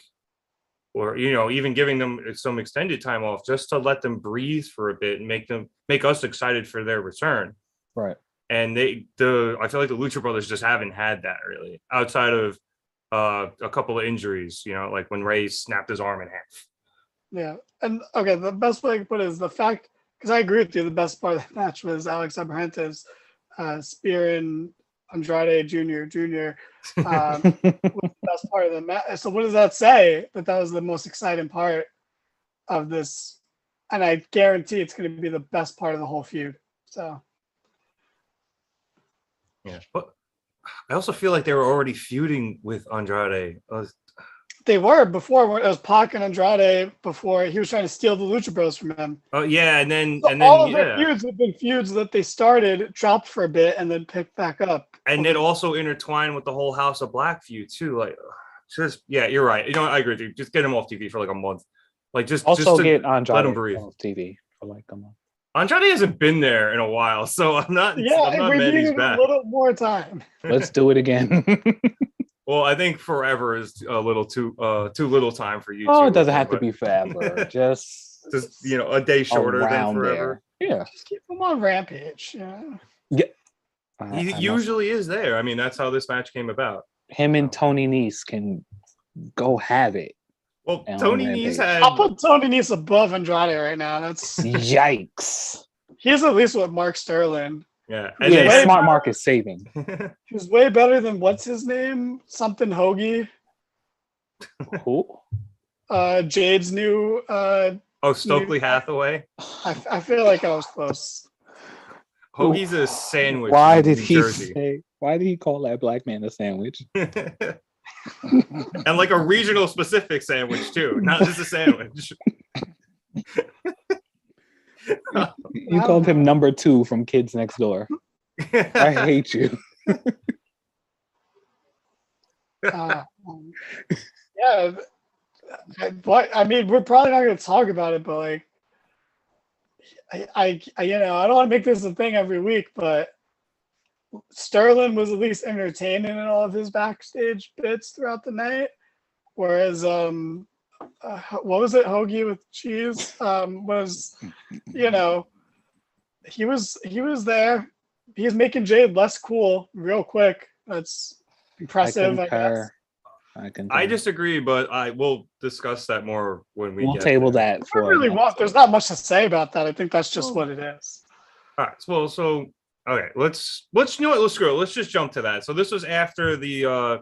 or even giving them some extended time off just to let them breathe for a bit and make us excited for their return. Right. And I feel like the Lucha Brothers just haven't had that really, outside of a couple of injuries, like when Ray snapped his arm in half. Yeah. And okay, the best way I can put it is the fact, because I agree with you, the best part of the match was Alex Abrahantes spearing Andrade Jr. Was the best part of the match. So what does that say? That was the most exciting part of this, and I guarantee it's going to be the best part of the whole feud. So yeah, but I also feel like they were already feuding with Andrade. They were before, when it was Pac and Andrade, before he was trying to steal the Lucha Bros from him. Oh yeah, and then all of their feuds have been feuds that they started, dropped for a bit, and then picked back up. And it also intertwined with the whole House of Black feud too. Like, you're right. I agree with you. Just get him off TV for like a month. Like, just get Andrade let him breathe off TV for like a month. Andrade hasn't been there in a while, so I'm not. Yeah, I'm not we mad he's needed back. a little more time. Let's do it again. Well, I think forever is a little too little time for you. Oh, it doesn't have to be forever. Just a day shorter than forever. There. Yeah, just keep him on Rampage. Yeah. He usually is there. I mean, that's how this match came about. Him and Tony Nese can go have it. Well, Tony Nese had. I'll put Tony Nese above Andrade right now. That's yikes. He's at least with Mark Sterling. Yeah, and Smart Mark is saving. He's way better than what's his name? Something Hoagie. Who? Jade's new. Stokely Hathaway. I feel like I was close. Hoagie's a sandwich. Why did he call that black man a sandwich? And like a regional specific sandwich too, not just a sandwich. You called him number 2 from Kids Next Door. I hate you. Yeah, I mean, we're probably not going to talk about it, but like, I don't want to make this a thing every week, but Sterling was at least entertaining in all of his backstage bits throughout the night, whereas what was it, Hoagie with cheese? Was he was there. He's making Jade less cool real quick. That's impressive, I guess. I disagree, but I will discuss that more when we'll table that. There's not much to say about that. I think that's just what it is. All right. Well, so okay, let's screw it. Let's just jump to that. So this was after the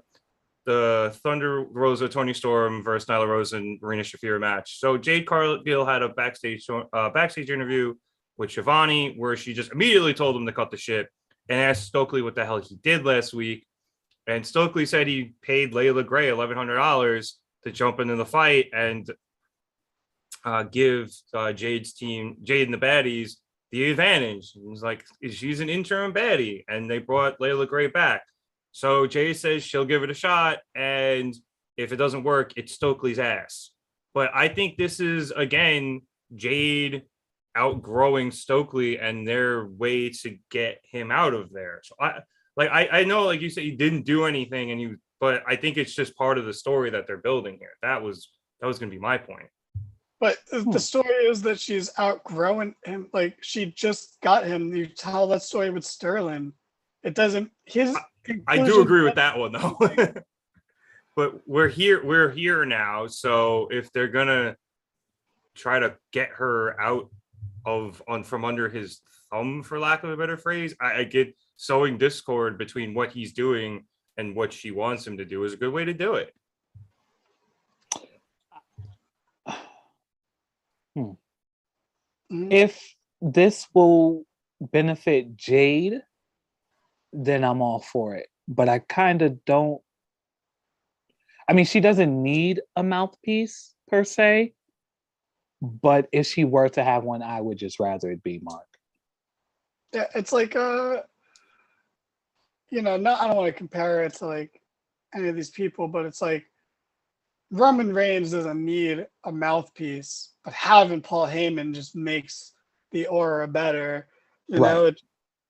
Thunder Rosa Tony Storm versus Nyla Rose and Marina Shafir match. So Jade Cargill had a backstage interview with Shivani where she just immediately told him to cut the shit and asked Stokely what the hell he did last week. And Stokely said he paid Layla Gray $1,100 to jump into the fight and give Jade and the baddies the advantage. It was like, she's an interim baddie, and they brought Layla Gray back. So Jade says she'll give it a shot, and if it doesn't work, it's Stokely's ass. But I think this is, again, Jade outgrowing Stokely and their way to get him out of there. So I know, like you said, he didn't do anything and he but I think it's just part of the story that they're building here. That was going to be my point. But the story is that she's outgrowing him. Like she just got him. You tell that story with Sterling. It doesn't. I do agree with that one though. But we're here now. So if they're gonna try to get her out from under his thumb, for lack of a better phrase, I get sowing discord between what he's doing and what she wants him to do is a good way to do it. If this will benefit Jade, then I'm all for it. But I kind of don't. I mean, she doesn't need a mouthpiece per se, but if she were to have one, I would just rather it be Mark. Yeah, it's like I don't want to compare it to like any of these people, but it's like Roman Reigns doesn't need a mouthpiece, but having Paul Heyman just makes the aura better. The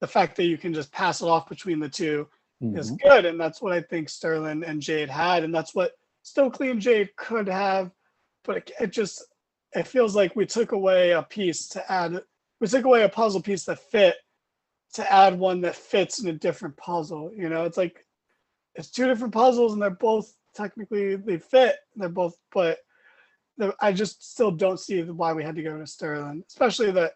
fact that you can just pass it off between the two is good, and that's what I think Sterling and Jade had, and that's what Stokely and Jade could have. But it feels like we took away a piece to add. We took away a puzzle piece that fit to add one that fits in a different puzzle. It's like it's two different puzzles, and they're both technically they fit. They're both, but I just still don't see why we had to go to Sterling, especially that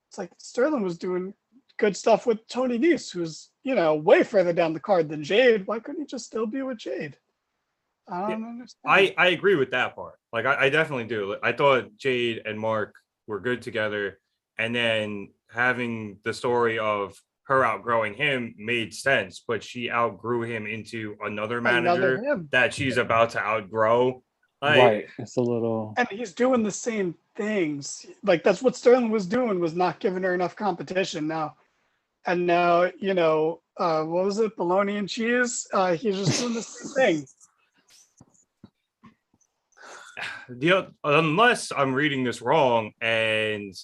it's like Sterling was doing good stuff with Tony Nese, who's way further down the card than Jade. Why couldn't he just still be with Jade? I don't understand. I agree with that part. Like I definitely do. I thought Jade and Mark were good together, and then having the story of her outgrowing him made sense, but she outgrew him into another manager that she's about to outgrow. Right. It's a little. And he's doing the same things. Like that's what Sterling was doing, was not giving her enough competition now. And now, what was it? Bologna and cheese? He's just doing the same thing. Unless I'm reading this wrong and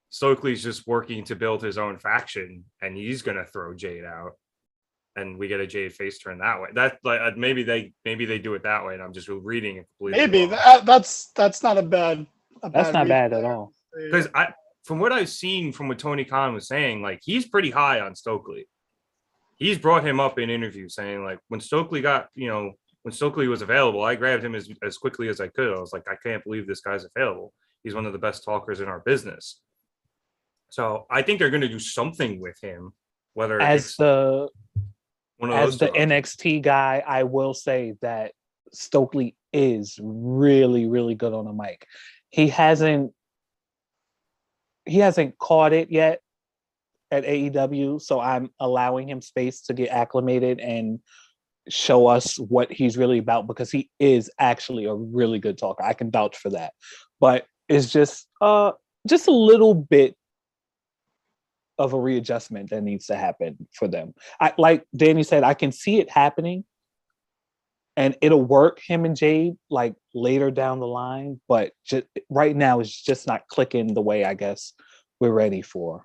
Stokely's just working to build his own faction and he's going to throw Jade out and we get a Jade face turn that way. That like maybe they do it that way, and I'm just reading it completely wrong. That's not a bad. That's not bad at all. Because from what I've seen from what Tony Khan was saying, like he's pretty high on Stokely. He's brought him up in interviews saying like when Stokely was available, I grabbed him as quickly as I could. I was like, I can't believe this guy's available. He's one of the best talkers in our business. So I think they're going to do something with him. Whether as the NXT guy, I will say that Stokely is really, really good on the mic. He hasn't caught it yet at AEW, so I'm allowing him space to get acclimated and show us what he's really about, because he is actually a really good talker. I can vouch for that. But it's just a little bit of a readjustment that needs to happen for them. Like Danny said, I can see it happening and it'll work, him and Jade, like later down the line, but just right now it's just not clicking the way I guess we're ready for.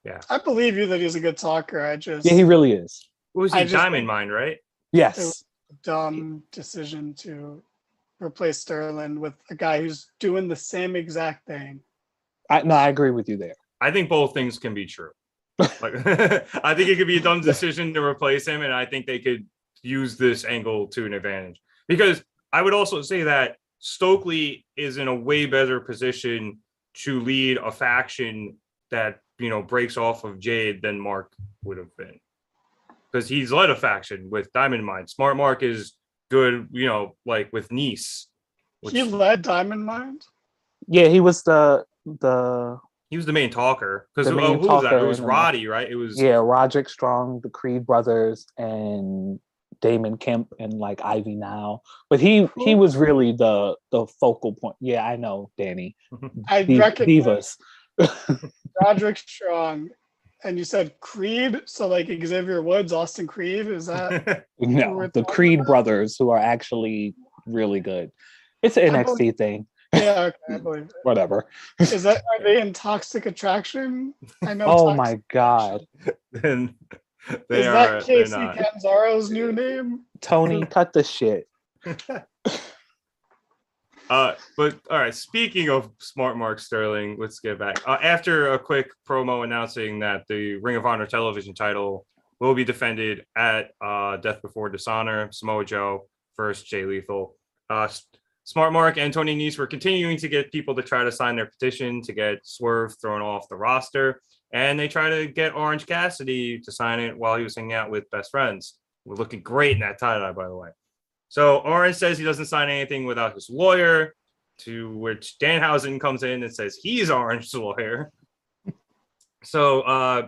Yeah. I believe you that he's a good talker. Yeah, he really is. What was he? Diamond Mine, right? Yes. It was a dumb decision to replace Sterling with a guy who's doing the same exact thing. I agree with you there. I think both things can be true. Like, I think it could be a dumb decision to replace him, and I think they could use this angle to an advantage. Because I would also say that Stokely is in a way better position to lead a faction that breaks off of Jade than Mark would have been. Because he's led a faction with Diamond Mine. Smart Mark is good, like with Nese. He led Diamond Mine? Yeah, he was he was the main talker. Because who was that? It was Roddy, right? It was Roderick Strong, the Creed brothers, and Damon Kemp, and like Ivy Now. But he was really the focal point. Yeah, I know, Danny. I recognize Divas. Roderick Strong. And you said Creed, so like Xavier Woods, Austin Creed, is that? No, the Creed brothers, who are actually really good. It's an NXT thing. Yeah, okay, I believe it. Whatever. Are they in Toxic Attraction? I know. Oh my God. Then They Is are. that They're Casey not. Canzaro's new name? Tony, cut the shit. But all right. Speaking of Smart Mark Sterling, let's get back. After a quick promo announcing that the Ring of Honor television title will be defended at Death Before Dishonor, Samoa Joe versus Jay Lethal. Smart Mark and Tony Nese were continuing to get people to try to sign their petition to get Swerve thrown off the roster, and they try to get Orange Cassidy to sign it while he was hanging out with Best Friends. We're looking great in that tie-dye, by the way. So Orange says he doesn't sign anything without his lawyer, to which Danhausen comes in and says he's Orange's lawyer. So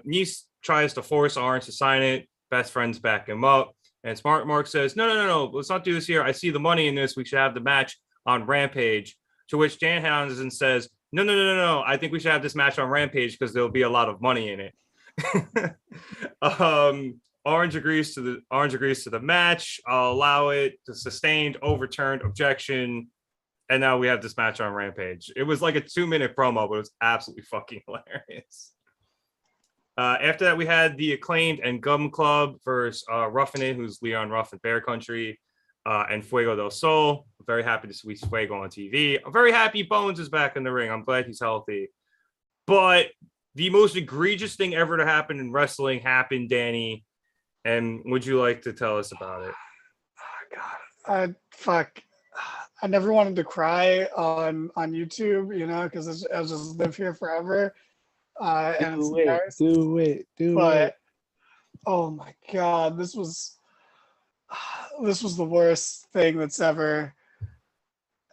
Nese tries to force Orange to sign it. Best Friends back him up. And Smart Mark says, no, let's not do this here. I see the money in this. We should have the match on Rampage. To which Danhausen says, no. I think we should have this match on Rampage because there'll be a lot of money in it. Orange agrees to the match. I'll allow it. The sustained, overturned objection. And now we have this match on Rampage. It was like a 2-minute promo, but it was absolutely fucking hilarious. After that, we had the Acclaimed and Gum Club versus Ruffin It, who's Leon Ruff and Bear Country, and Fuego del Sol. I'm very happy to see Fuego on TV. I'm very happy Bones is back in the ring. I'm glad he's healthy. But the most egregious thing ever to happen in wrestling happened, Danny. And would you like to tell us about it? Oh, God. Fuck. I never wanted to cry on YouTube, because I just live here forever. Do it. But oh my God, this was the worst thing that's ever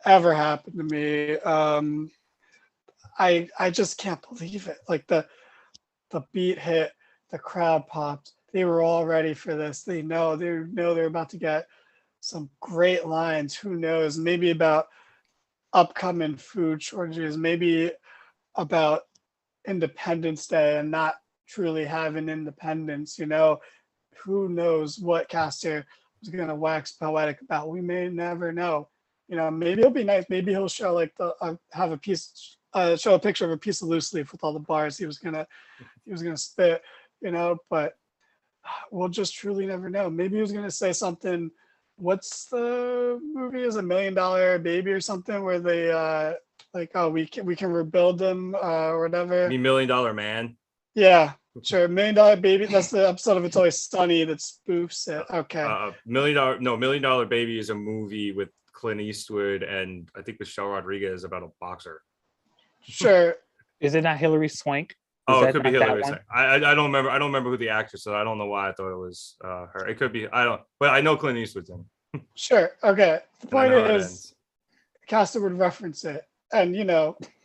happened to me. I just can't believe it. Like the beat hit, the crowd popped. They were all ready for this. They know they're about to get some great lines. Who knows? Maybe about upcoming food shortages. Maybe about Independence Day and not truly having independence. Who knows what Caster was going to wax poetic about. We may never know. Maybe it'll be nice. Maybe he'll show like show a picture of a piece of loose leaf with all the bars he was gonna spit. But we'll just truly never know. Maybe he was gonna say something. What's the movie? Is $1 Million Baby or something where they we can rebuild them or whatever. The $1 Million Man. Yeah, sure. $1 Million Baby. That's the episode of It's Always Sunny that spoofs it. Okay. $1 Million Baby is a movie with Clint Eastwood and I think Michelle Rodriguez about a boxer. Sure. Is it not Hilary Swank? It could be Hillary. I don't remember. I don't remember who the actress is. I don't know why I thought it was her. It could be. But I know Clint Eastwood's in. Sure. Okay. The point is, Caster would reference it, and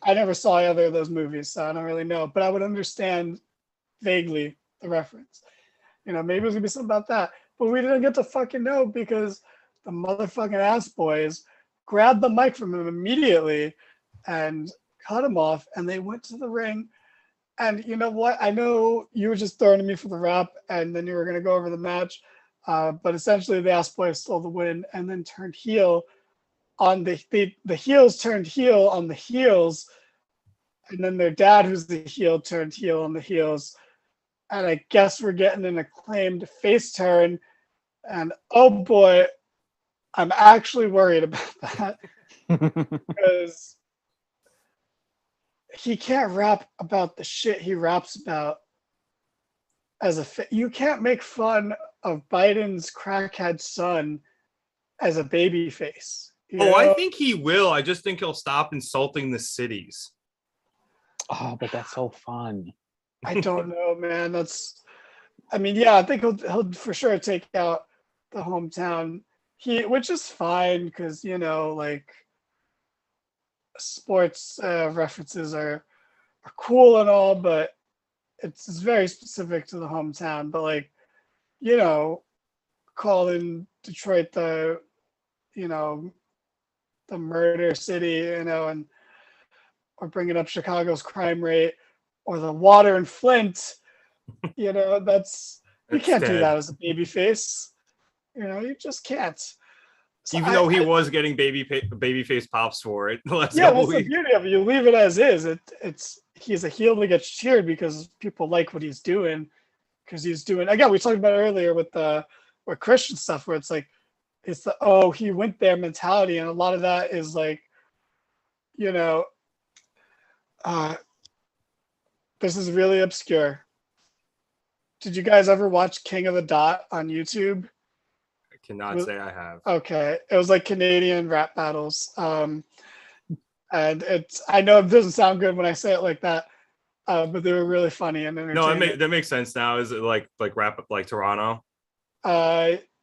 I never saw either of those movies, so I don't really know. But I would understand vaguely the reference. Maybe it was gonna be something about that, but we didn't get to fucking know because the motherfucking ass boys grabbed the mic from him immediately and cut him off, and they went to the ring. And you know what? I know you were just throwing me for the rap, and then you were going to go over the match. But essentially, the Ass Boys stole the win and then turned heel on the heels turned heel on the heels. And then their dad, who's the heel, turned heel on the heels. And I guess we're getting an Acclaimed face turn. And oh boy, I'm actually worried about that. Because he can't rap about the shit he raps about you can't make fun of Biden's crackhead son as a baby face. I think he will. I just think he'll stop insulting the cities. Oh, but that's so fun. I don't know, man. I think he'll for sure take out the hometown which is fine because sports references are cool and all, but it's very specific to the hometown. But calling Detroit the murder city, and or bringing up Chicago's crime rate or the water in Flint, you can't do that as a baby face. You just can't. So even though he was getting babyface pops for it. That's the beauty of it. You leave it as is. He's a heel that gets cheered because people like what he's doing. because he's doing, again, we talked about it earlier with Christian stuff, where it's like, it's the, oh, he went there mentality. And a lot of that is like, this is really obscure. Did you guys ever watch King of the Dot on YouTube? I cannot say I have. Okay. It was like Canadian rap battles. And I know it doesn't sound good when I say it like that, but they were really funny and entertaining. No, that makes sense now. Is it like rap like Toronto?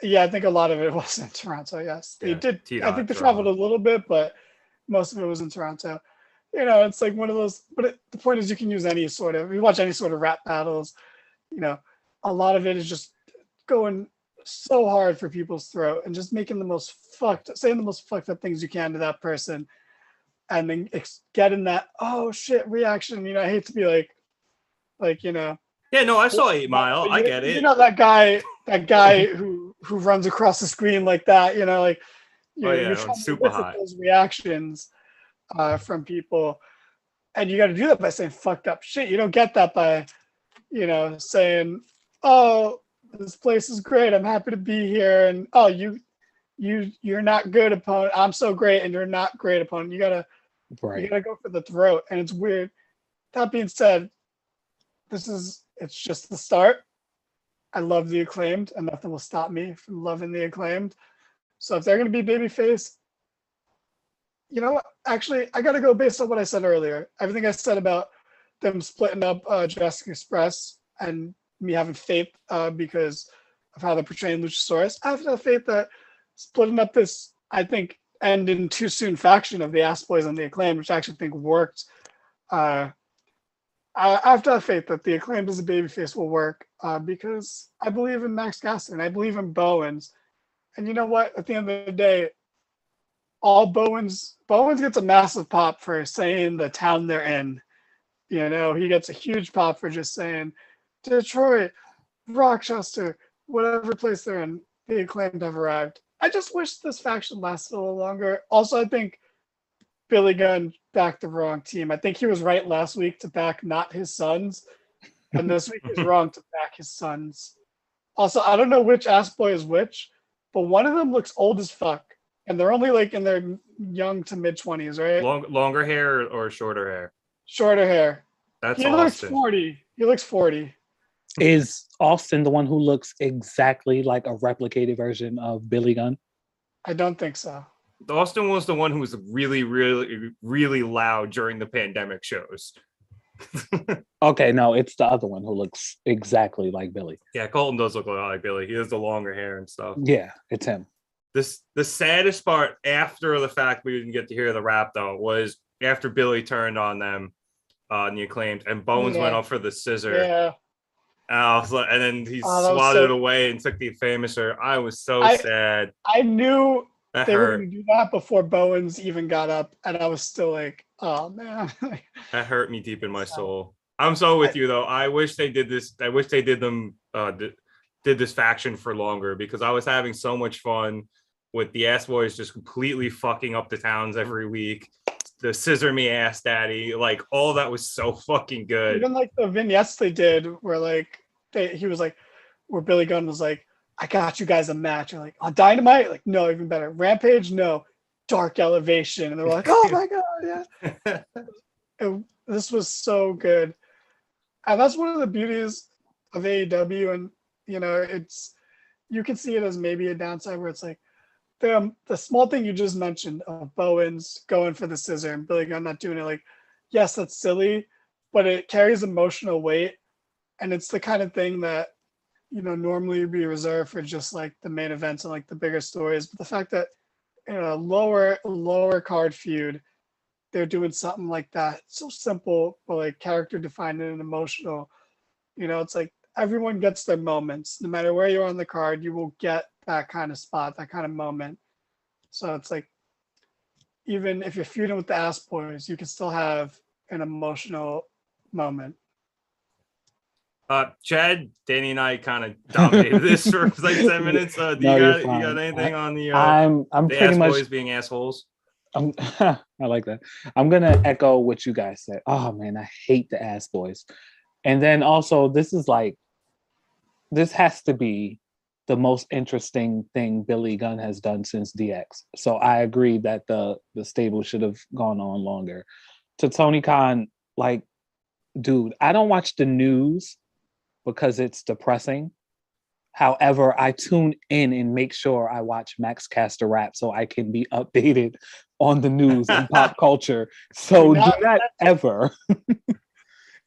Yeah, I think a lot of it was in Toronto. Yes, they did. I think they traveled a little bit, but most of it was in Toronto. It's like one of those. But the point is, you can use any sort of. If you watch any sort of rap battles, a lot of it is just going so hard for people's throat and just making saying the most fucked up things you can to that person, and then getting that oh shit reaction. I hate to be like. Yeah, no, I saw 8 Mile. I get it. That guy who runs across the screen like that. You're trying super to hot. Those reactions from people, and you got to do that by saying fucked up shit. You don't get that by, saying, "Oh, this place is great. I'm happy to be here," and "Oh, you're not good, opponent. I'm so great, and you're not great, opponent." You gotta go for the throat, and it's weird. That being said, it's just the start. I love the Acclaimed, and nothing will stop me from loving the Acclaimed. So if they're going to be babyface, actually, I got to go based on what I said earlier. Everything I said about them splitting up Jurassic Express and me having faith because of how they're portraying Luchasaurus. I have to have faith that splitting up this, I think, end in too soon faction of the Ass Boys and the Acclaimed, which I actually think worked. I have to have faith that the Acclaimed as a babyface will work because I believe in Max Caster. I believe in Bowens. And you know what? At the end of the day, all Bowens gets a massive pop for saying the town they're in. He gets a huge pop for just saying Detroit, Rochester, whatever place they're in, the Acclaimed have arrived. I just wish this faction lasted a little longer. Also, I think Billy Gunn backed the wrong team. I think he was right last week to back not his sons, and this week he's wrong to back his sons. Also, I don't know which ass boy is which, but one of them looks old as fuck, and they're only like in their young to mid 20s, right? Longer hair or shorter hair? Shorter hair. That's Austin. Looks 40. He looks 40. Is Austin the one who looks exactly like a replicated version of Billy Gunn? I don't think so. Austin was the one who was really, really, really loud during the pandemic shows. Okay, no, it's the other one who looks exactly like Billy. Yeah, Colton does look a lot like Billy. He has the longer hair and stuff. Yeah, it's him. The saddest part after the fact we didn't get to hear the rap though was after Billy turned on them, the Acclaimed, and Bones went up for the scissor. Yeah. And then he swatted it away and took the famouser. I was so sad. I knew they were going to do that before Bowens even got up, and I was still like, oh man. That hurt me deep in my soul. I'm so with you though. I wish they did this. I wish they did this faction for longer, because I was having so much fun with the Ass Boys just completely fucking up the towns every week. The scissor me ass daddy, like all that was so fucking good. Even like the vignettes they did where like he was like, where Billy Gunn was like, I got you guys a match. You're like, on Dynamite? Like, no, even better. Rampage? No. Dark Elevation. And they're like, oh my God, yeah. This was so good. And that's one of the beauties of AEW. And, you can see it as maybe a downside where it's like, the small thing you just mentioned of Bowens going for the scissor and Billy Gunn not doing it, like, yes, that's silly, but it carries emotional weight. And it's the kind of thing that, normally would be reserved for just like the main events and like the bigger stories. But the fact that in a lower card feud, they're doing something like that, so simple, but like character defined and emotional. It's like everyone gets their moments. No matter where you are on the card, you will get that kind of spot, that kind of moment. So it's like, even if you're feuding with the Ass Boys, you can still have an emotional moment. Chad, Danny and I kind of dominated this for like 10 minutes. You got anything on the I'm the pretty Ass much Boys being assholes? I like that. I'm gonna echo what you guys said. Oh man, I hate the Ass Boys. And then also, this is like this has to be the most interesting thing Billy Gunn has done since DX. So I agree that the stable should have gone on longer. To Tony Khan, like, dude, I don't watch the news because it's depressing. However, I tune in and make sure I watch Max Caster rap so I can be updated on the news and pop culture. So do not ever,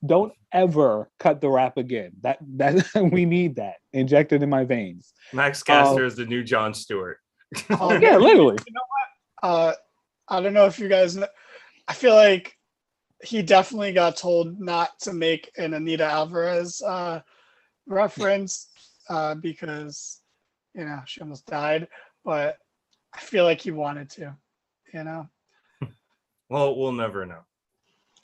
don't ever cut the rap again. That we need that injected in my veins. Max Caster is the new Jon Stewart. Yeah, literally. You know what? I don't know if you guys know. I feel like he definitely got told not to make an Anita Alvarez reference because, you know, she almost died. But I feel like he wanted to, you know? Well, we'll never know.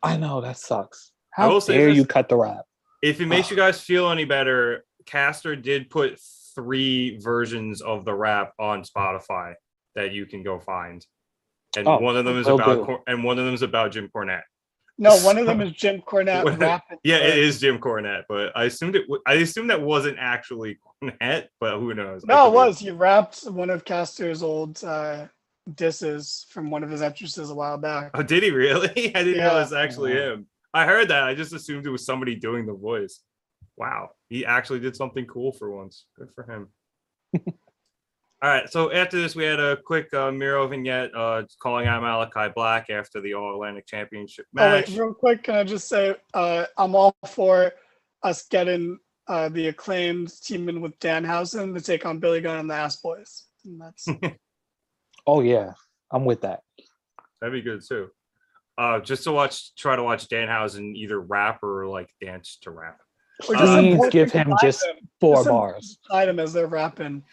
I know, that sucks. How dare you cut the rap? If it makes you guys feel any better, Caster did put 3 versions of the rap on Spotify that you can go find. And one of them is about Jim Cornette. No, one of them is Jim Cornette rapping. Yeah, it is Jim Cornette, but I assumed that wasn't actually Cornette, but who knows? No, it was. He rapped one of Caster's old disses from one of his entrances a while back. Oh, did he really? I didn't know it was actually him. I heard that. I just assumed it was somebody doing the voice. Wow, he actually did something cool for once. Good for him. All right, so after this, we had a quick Miro vignette calling out Malachi Black after the All Atlantic Championship match. Oh, wait, real quick, can I just say I'm all for us getting the Acclaimed teaming with Danhausen to take on Billy Gunn and the Ass Boys. And that's Oh yeah, I'm with that. That'd be good too. Just to try to watch Danhausen either rap or like dance to rap. Please give him just 4 bars. Side him as they're rapping.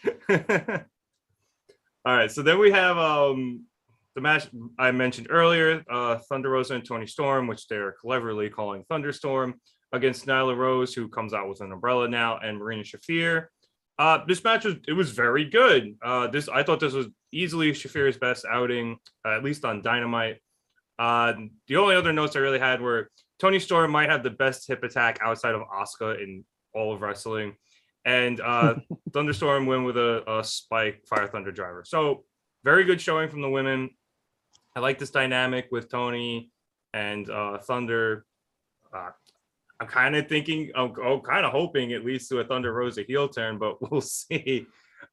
All right, so then we have the match I mentioned earlier, Thunder Rosa and Toni Storm, which they're cleverly calling Thunderstorm, against Nyla Rose, who comes out with an umbrella now, and Marina Shafir. This match was very good. I thought this was easily Shafir's best outing, at least on Dynamite. The only other notes I really had were Toni Storm might have the best hip attack outside of Asuka in all of wrestling. And Thunderstorm win with a spike Fire Thunder driver. So very good showing from the women. I like this dynamic with Toni and Thunder. I'm kind of thinking, kind of hoping it leads to a Thunder Rosa heel turn, but we'll see.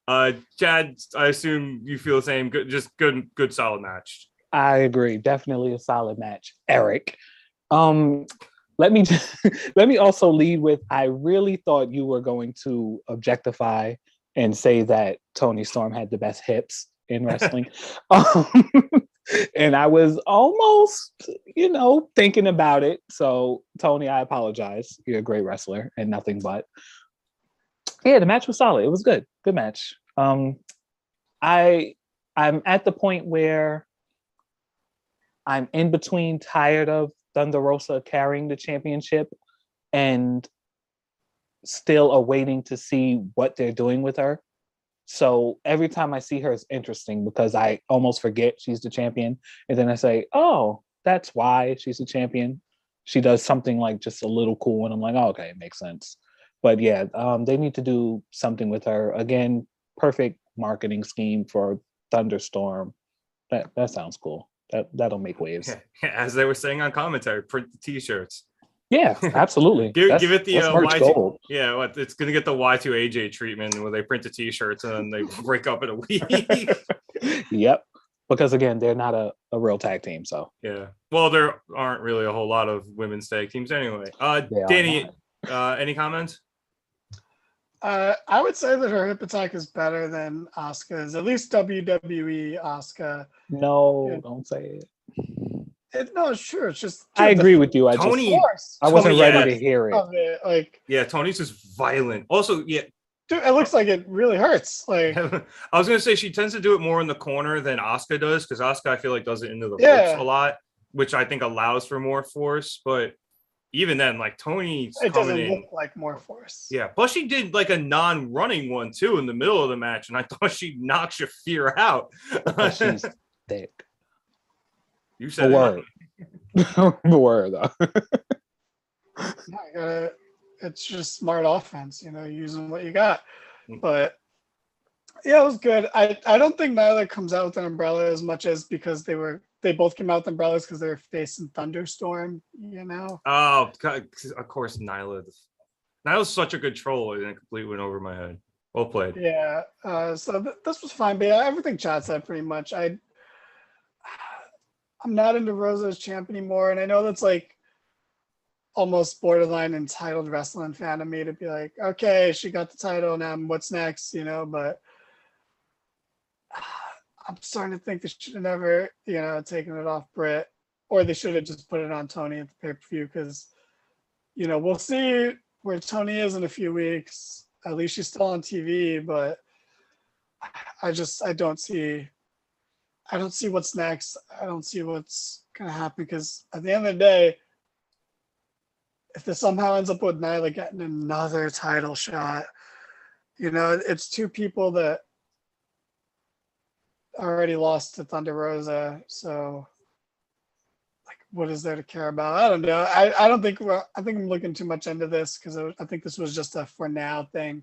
Chad, I assume you feel the same. Good, solid match. I agree. Definitely a solid match, Eric. Let me also lead with, I really thought you were going to objectify and say that Toni Storm had the best hips in wrestling. And I was almost, thinking about it. So Toni, I apologize. You're a great wrestler and nothing but. Yeah, the match was solid. It was good. Good match. I'm at the point where I'm in between tired of Thunder Rosa carrying the championship and still awaiting to see what they're doing with her. So every time I see her, it's interesting because I almost forget she's the champion. And then I say, oh, that's why she's the champion. She does something like just a little cool. And I'm like, oh, okay, it makes sense. But yeah, they need to do something with her. Again, perfect marketing scheme for Thunderstorm. That sounds cool. That'll make waves. As they were saying on commentary, print the t-shirts. Yeah, absolutely. give it the Y2 gold. Yeah, it's gonna get the Y2AJ treatment where they print the t-shirts and then they break up in a week. Yep. Because again, they're not a real tag team. So yeah. Well, there aren't really a whole lot of women's tag teams anyway. Danny, any comments? I would say that her hip attack is better than Asuka's, at least WWE Asuka. No, don't say it. No, it's true. It's just. I agree with you. I wasn't ready to hear it. Toni's just violent. Also, yeah. Dude, it looks like it really hurts. Like I was gonna say, she tends to do it more in the corner than Asuka does, because Asuka, I feel like, does it into the ropes a lot, which I think allows for more force. But even then, like Toni's doesn't look like more force. Yeah, plus she did like a non-running one too in the middle of the match, and I thought she knocked Shafir out. She's thick. You said the word. The word though. It's just smart offense, using what you got. Mm. But yeah, it was good. I don't think Nyla comes out with an umbrella as much as because they both came out with umbrellas because they were facing thunderstorm. Oh, God, of course, Nyla's such a good troll, and it completely went over my head. Well played. Yeah. So this was fine, but yeah, everything Chad said pretty much. I'm not into Rosa as champ anymore, and I know that's like almost borderline entitled wrestling fan of me to be like, okay, she got the title now, what's next, but I'm starting to think they should have never, taken it off Britt, or they should have just put it on Tony at the pay-per-view because, we'll see where Tony is in a few weeks. At least she's still on TV, but I don't see what's next. I don't see what's gonna happen because at the end of the day, if this somehow ends up with Nyla getting another title shot, it's two people that already lost to Thunder Rosa. So, like, what is there to care about? I don't know. I don't think I think I'm looking too much into this because I think this was just a for now thing.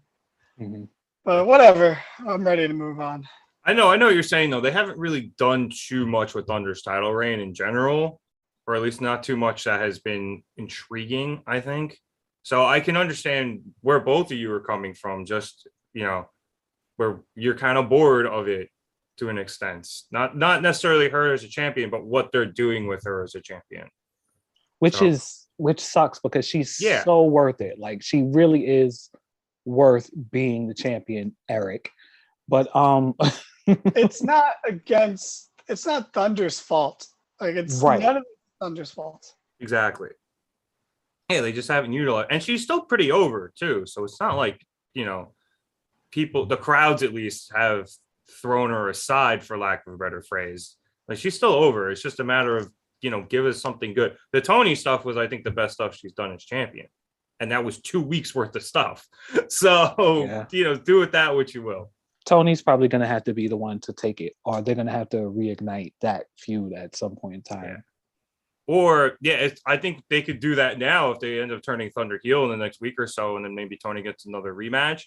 Mm-hmm. But whatever. I'm ready to move on. I know what you're saying, though. They haven't really done too much with Thunder's title reign in general, or at least not too much that has been intriguing, I think. So I can understand where both of you are coming from, just, where you're kind of bored of it to an extent. Not necessarily her as a champion, but what they're doing with her as a champion. Which sucks because she's so worth it. Like, she really is worth being the champion, Eric. But it's not Thunder's fault. Like, it's right. None of it's Thunder's fault. Exactly. Yeah, they just haven't utilized, and she's still pretty over too. So it's not like, people, the crowds at least, have thrown her aside, for lack of a better phrase. Like, she's still over. It's just a matter of, give us something good. The Tony stuff was, I think, the best stuff she's done as champion, and that was 2 weeks worth of stuff. So do with that what you will. Tony's probably going to have to be the one to take it, or they're going to have to reignite that feud at some point in time. Yeah. Or, I think they could do that now if they end up turning Thunder heel in the next week or so, and then maybe Tony gets another rematch.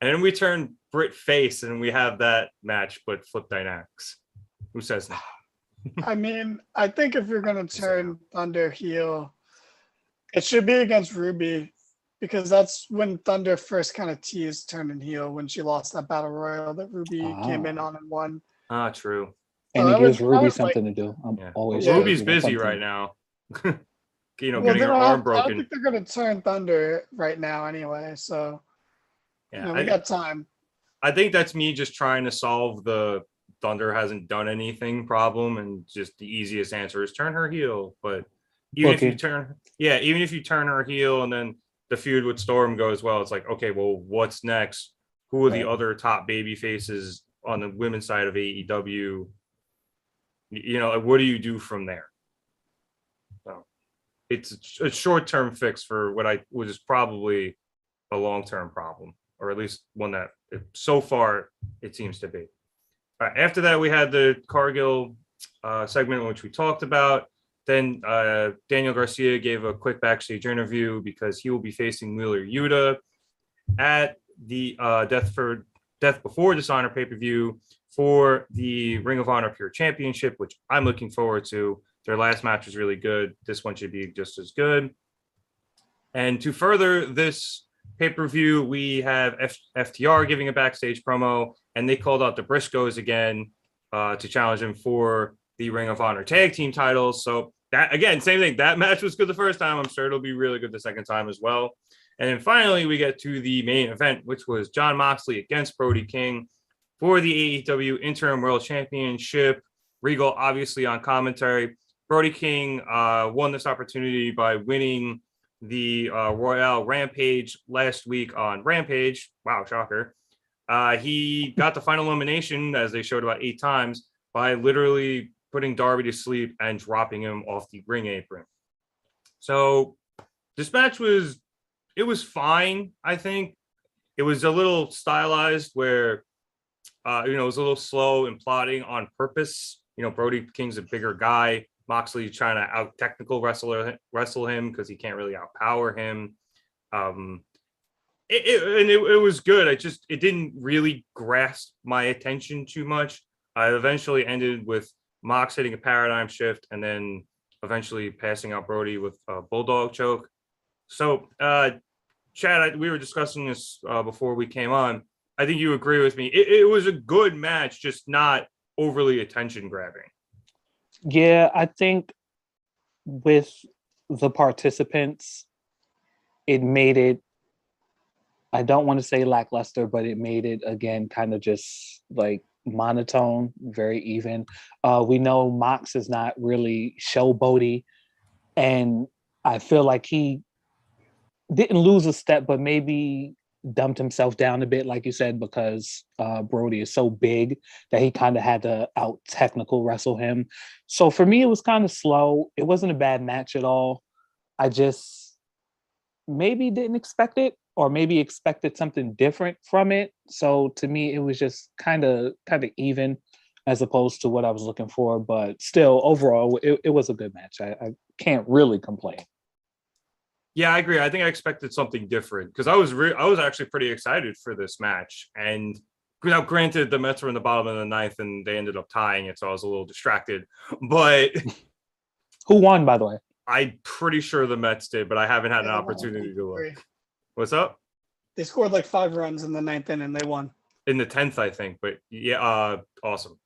And then we turn Britt face, and we have that match, but flip dynamics. Who says that? I mean, I think if you're going to turn Thunder heel, it should be against Ruby, because that's when Thunder first kind of teased turning heel, when she lost that battle royal that Ruby came in on and won. True. And it gives Ruby something to do. Ruby's busy right now. Getting her arm broken. I don't think they're going to turn Thunder right now anyway. So, we got time. I think that's me just trying to solve the Thunder hasn't done anything problem, and just the easiest answer is turn her heel. But even if you turn her heel and then the feud with Storm goes well, it's like, okay, well, what's next? Who are the other top baby faces on the women's side of AEW? What do you do from there? So it's a short-term fix for what was probably a long-term problem, or at least one that so far it seems to be. All right, after that, we had the Cargill segment, which we talked about. Then Daniel Garcia gave a quick backstage interview because he will be facing Wheeler Yuta at the Death Before Dishonor pay-per-view for the Ring of Honor Pure Championship, which I'm looking forward to. Their last match was really good. This one should be just as good. And to further this pay-per-view, we have FTR giving a backstage promo, and they called out the Briscoes again to challenge them for the Ring of Honor tag team titles. So that, again, same thing. That match was good the first time. I'm sure it'll be really good the second time as well. And then finally, we get to the main event, which was Jon Moxley against Brody King for the AEW Interim World Championship. Regal, obviously, on commentary. Brody King won this opportunity by winning the Royale Rampage last week on Rampage. Wow, shocker. He got the final elimination, as they showed about 8 times, by literally putting Darby to sleep and dropping him off the ring apron. So this match was fine, I think. It was a little stylized where, it was a little slow and plotting on purpose. Brody King's a bigger guy. Moxley trying to out-technical wrestle him because he can't really outpower him. It was good. It didn't really grasp my attention too much. I eventually ended with Mox hitting a paradigm shift and then eventually passing out Brody with a bulldog choke. So, Chad, we were discussing this before we came on. I think you agree with me. It was a good match, just not overly attention grabbing. Yeah, I think with the participants, it made it, I don't want to say lackluster, but it made it again kind of just like monotone, very even. We know Mox is not really showboaty, and I feel like he didn't lose a step, but maybe dumped himself down a bit, like you said, because Brody is so big that he kind of had to out technical wrestle him. So for me, it was kind of slow. It wasn't a bad match at all. I just maybe didn't expect it, or maybe expected something different from it. So to me, it was just kind of even, as opposed to what I was looking for. But still, overall, it was a good match. I can't really complain. Yeah, I agree. I think I expected something different because I was actually pretty excited for this match. And now, granted, the Mets were in the bottom of the ninth and they ended up tying it, so I was a little distracted. But who won, by the way? I'm pretty sure the Mets did, but I haven't had an opportunity to look. What's up? They scored like 5 runs in the 9th inning and they won. In the 10th, I think. But yeah, awesome.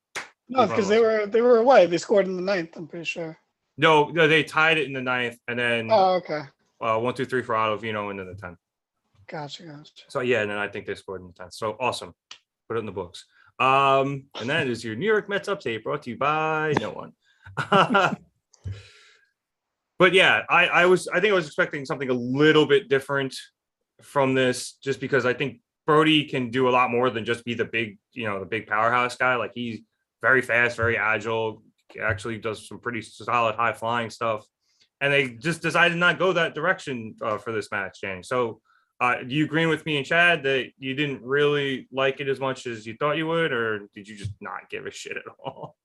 No, because they were away. They scored in the 9th, I'm pretty sure. No, they tied it in the 9th, and then okay. 1, 2, 3 for Ottavino, and then the 10th. Gotcha. So yeah, and then I think they scored in the 10th. So awesome. Put it in the books. And that is your New York Mets update, brought to you by no one. But yeah, I think I was expecting something a little bit different from this, just because I think Brody can do a lot more than just be the big powerhouse guy. Like, he's very fast, very agile, actually does some pretty solid high flying stuff. And they just decided not go that direction for this match, Danny. So do you agree with me and Chad that you didn't really like it as much as you thought you would, or did you just not give a shit at all?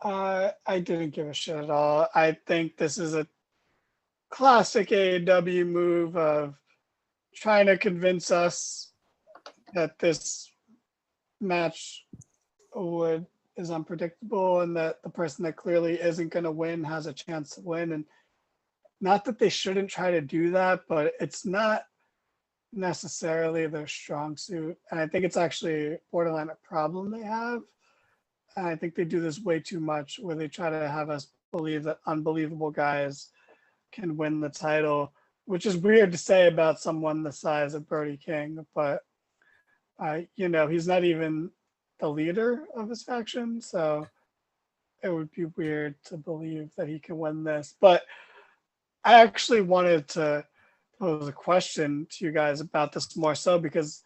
I didn't give a shit at all. I think this is a classic AEW move of trying to convince us that this match is unpredictable and that the person that clearly isn't going to win has a chance to win. And not that they shouldn't try to do that, but it's not necessarily their strong suit. And I think it's actually borderline a problem they have. And I think they do this way too much, where they try to have us believe that unbelievable guys can win the title, which is weird to say about someone the size of Brody King, but he's not even the leader of his faction, so it would be weird to believe that he can win this. But I actually wanted to pose a question to you guys about this more so because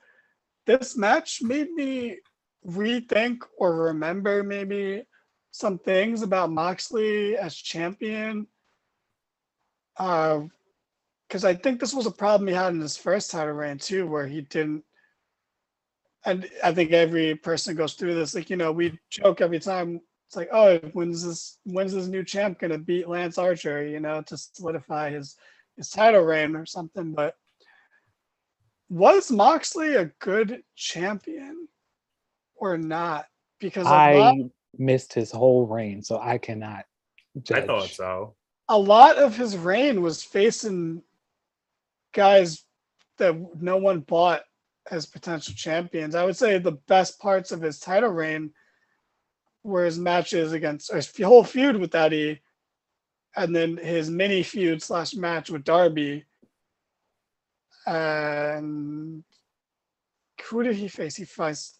this match made me rethink or remember maybe some things about Moxley as champion. Because I think this was a problem he had in his first title reign too, where he didn't. And I think every person goes through this. Like, we joke every time. It's like, oh, when's this new champ gonna beat Lance Archer? To solidify his title reign or something. But was Moxley a good champion or not? Because I missed his whole reign, so I cannot judge. I thought so. A lot of his reign was facing guys that no one bought as potential champions. I would say the best parts of his title reign were his matches against, or his whole feud with Eddie, and then his mini feud / match with Darby. And who did he face? He faced.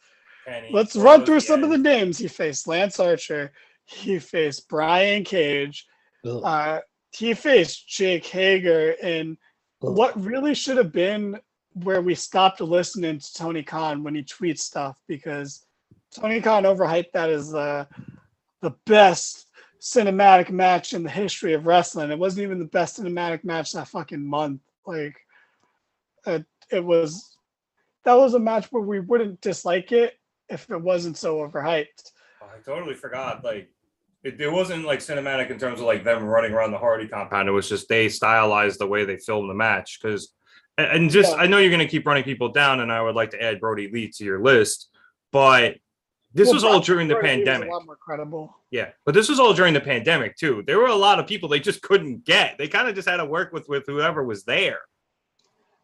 Let's run through some of the names he faced. Lance Archer. He faced Brian Cage. He faced Jake Hager in what really should have been where we stopped listening to Tony Khan when he tweets stuff, because Tony Khan overhyped that as the best cinematic match in the history of wrestling. It wasn't even the best cinematic match that fucking month. Like, that was a match where we wouldn't dislike it if it wasn't so overhyped. I totally forgot. Like, it wasn't like cinematic in terms of like them running around the Hardy compound. It was just they stylized the way they filmed the match because, and just I know you're going to keep running people down, and I would like to add Brody Lee to your list, but this was all during the pandemic. A lot more credible. Yeah, but this was all during the pandemic too. There were a lot of people they just couldn't get. They kind of just had to work with whoever was there.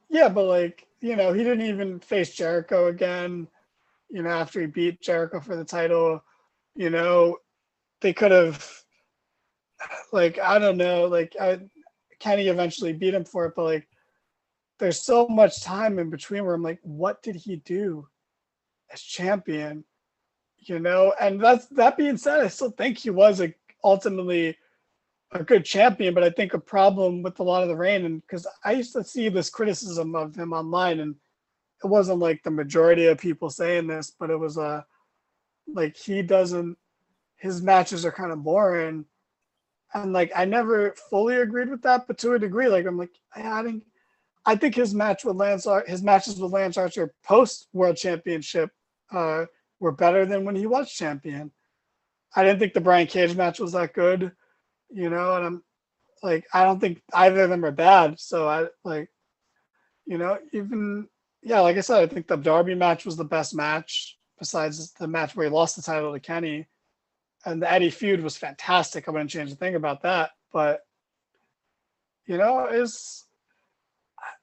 Yeah, but like, you know, he didn't even face Jericho again, you know, after he beat Jericho for the title. You know, they could have, like, I don't know, like, Kenny eventually beat him for it, but like, there's so much time in between where I'm like, what did he do as champion? You know, and that being said, I still think he was ultimately a good champion, but I think a problem with a lot of the reign, and because I used to see this criticism of him online, and it wasn't like the majority of people saying this, but it was like his matches are kind of boring, and like I never fully agreed with that, but to a degree, like I'm like I think his matches with Lance Archer post World Championship were better than when he was champion. I didn't think the Brian Cage match was that good, you know, and I'm like, I don't think either of them are bad. So I like, you know, like I said, I think the Darby match was the best match besides the match where he lost the title to Kenny. And the Eddie feud was fantastic. I wouldn't change a thing about that. But, you know, it's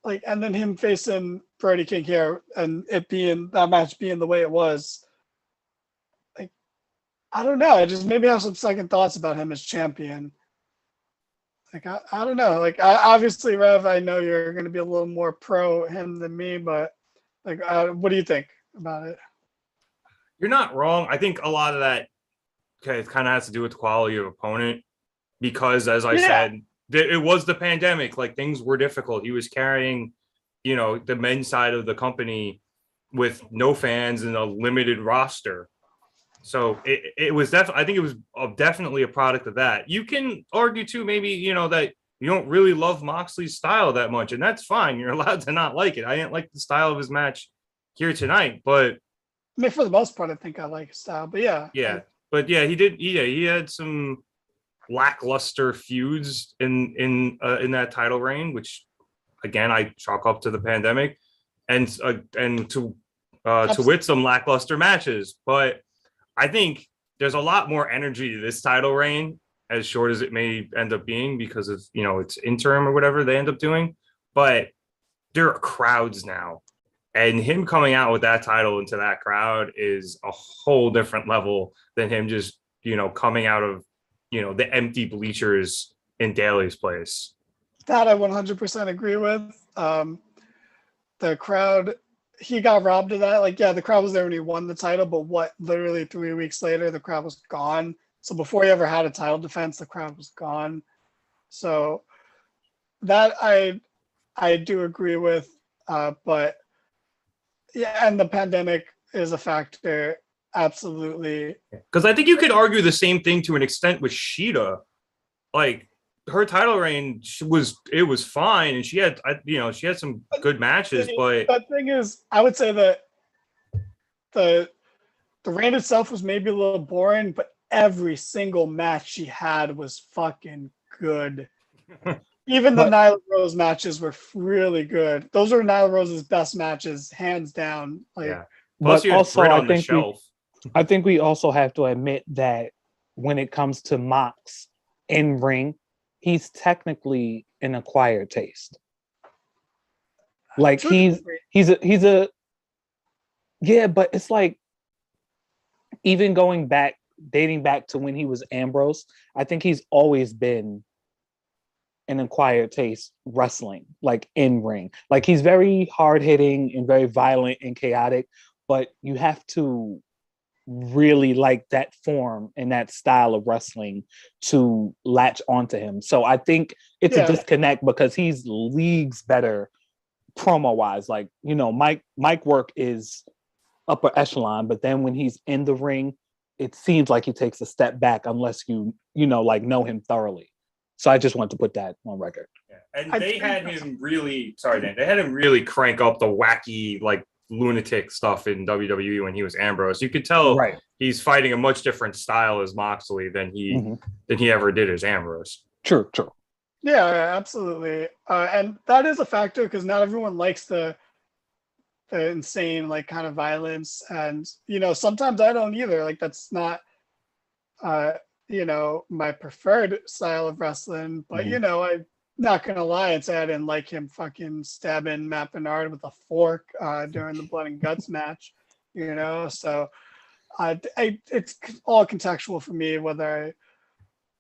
like, and then him facing Brody King here and that match being the way it was, like, I don't know. I just maybe have some second thoughts about him as champion. Like, I don't know. Like, obviously, Rev, I know you're going to be a little more pro him than me, but like, what do you think about it? You're not wrong. I think a lot of that it kind of has to do with the quality of opponent because, as I said, it was the pandemic. Like, things were difficult. He was carrying, you know, the men's side of the company with no fans and a limited roster. So it was definitely, I think it was definitely a product of that. You can argue too, maybe, you know, that you don't really love Moxley's style that much, and that's fine. You're allowed to not like it. I didn't like the style of his match here tonight, but I mean, for the most part, I think I like his style, but he had some lackluster feuds in that title reign, which again I chalk up to the pandemic, and to wit some lackluster matches. But I think there's a lot more energy to this title reign, as short as it may end up being, because of, you know, it's interim or whatever they end up doing. But there are crowds now, and him coming out with that title into that crowd is a whole different level than him just, you know, coming out of, you know, the empty bleachers in Daly's place. That I 100% agree with. The crowd, he got robbed of that. Like, yeah, the crowd was there when he won the title, but literally 3 weeks later, the crowd was gone. So before he ever had a title defense, the crowd was gone. So that I do agree with. But yeah, and the pandemic is a factor. Absolutely. Because I think you could argue the same thing to an extent with Sheeta. Like, her title reign was fine, and she had some good matches. But the thing is, I would say that the reign itself was maybe a little boring, but every single match she had was fucking good. Even the Nyla Rose matches were really good. Those were Nyla Rose's best matches, hands down. Like, yeah. Plus, but also, I think we also have to admit that when it comes to Mox in ring, he's technically an acquired taste. Like, he's a yeah, but it's like, even dating back to when he was Ambrose, I think he's always been an acquired taste wrestling, like in ring. Like, he's very hard hitting and very violent and chaotic, but you have to really like that form and that style of wrestling to latch onto him. So I think it's a disconnect, because he's leagues better promo wise. Like, you know, Mike work is upper echelon, but then when he's in the ring, it seems like he takes a step back unless you know him thoroughly. So I just want to put that on record. Yeah. And they had him really crank up the wacky, like lunatic stuff in WWE when he was Ambrose. You could tell he's fighting a much different style as Moxley than he ever did as Ambrose. True. Yeah, absolutely. And that is a factor because not everyone likes the insane like kind of violence, and sometimes I don't either. Like that's not my preferred style of wrestling, but I'm not gonna lie and say I didn't like him fucking stabbing Matt Bernard with a fork during the blood and guts match. So it's all contextual for me whether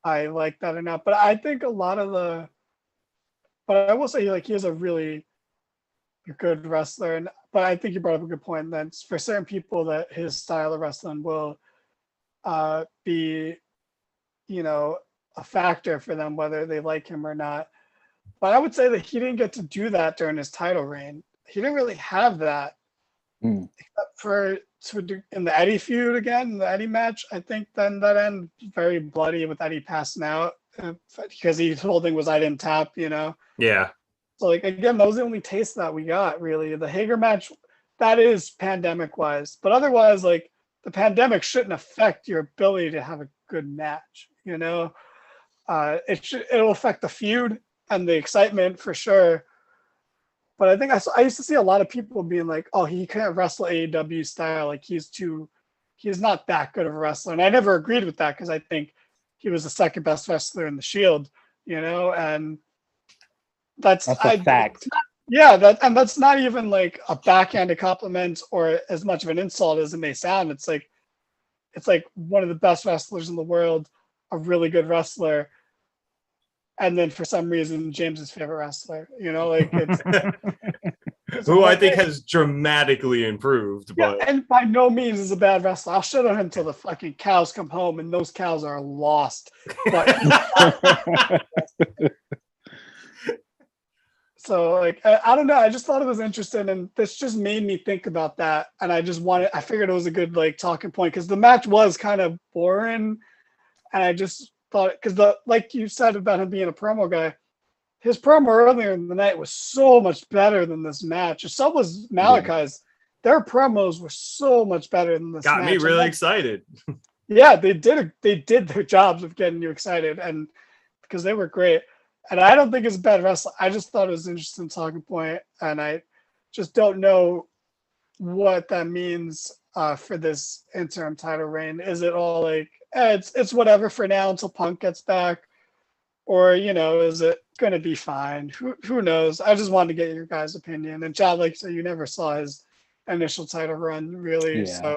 I like that or not. But I think a lot of but I will say he is a really good wrestler, but I think you brought up a good point that for certain people that his style of wrestling will be a factor for them whether they like him or not. But I would say that he didn't get to do that during his title reign. He didn't really have that except for in the Eddie feud again, the Eddie match. I think then that ended very bloody with Eddie passing out because his whole thing was I didn't tap, Yeah. So like again, that was the only taste that we got really. The Hager match, that is pandemic wise, but otherwise like the pandemic shouldn't affect your ability to have a good match. It'll affect the feud and the excitement for sure. But I think I used to see a lot of people being like, oh, he can't wrestle AEW style. Like he's not that good of a wrestler. And I never agreed with that because I think he was the second best wrestler in the Shield, and that's a fact. That's not even like a backhanded compliment or as much of an insult as it may sound. It's like one of the best wrestlers in the world, a really good wrestler. And then for some reason, James's favorite wrestler, it's who I think has dramatically improved. But and by no means is a bad wrestler. I'll shit on him until the fucking cows come home, and those cows are lost. But so I don't know. I just thought it was interesting, and this just made me think about that. And I figured it was a good talking point because the match was kind of boring, and I just thought because like you said about him being a promo guy, his promo earlier in the night was so much better than this match. So was Malachi's. Yeah. Their promos were so much better than this. Got match. Me really excited. Yeah, they did their jobs of getting you excited, and because they were great. And I don't think it's a bad wrestling. I just thought it was an interesting talking point, and I just don't know what that means for this interim title reign. Is it all like it's whatever for now until Punk gets back, or is it going to be fine? Who knows? I just wanted to get your guys' opinion. And Chad, like so, you never saw his initial title run, really. Yeah,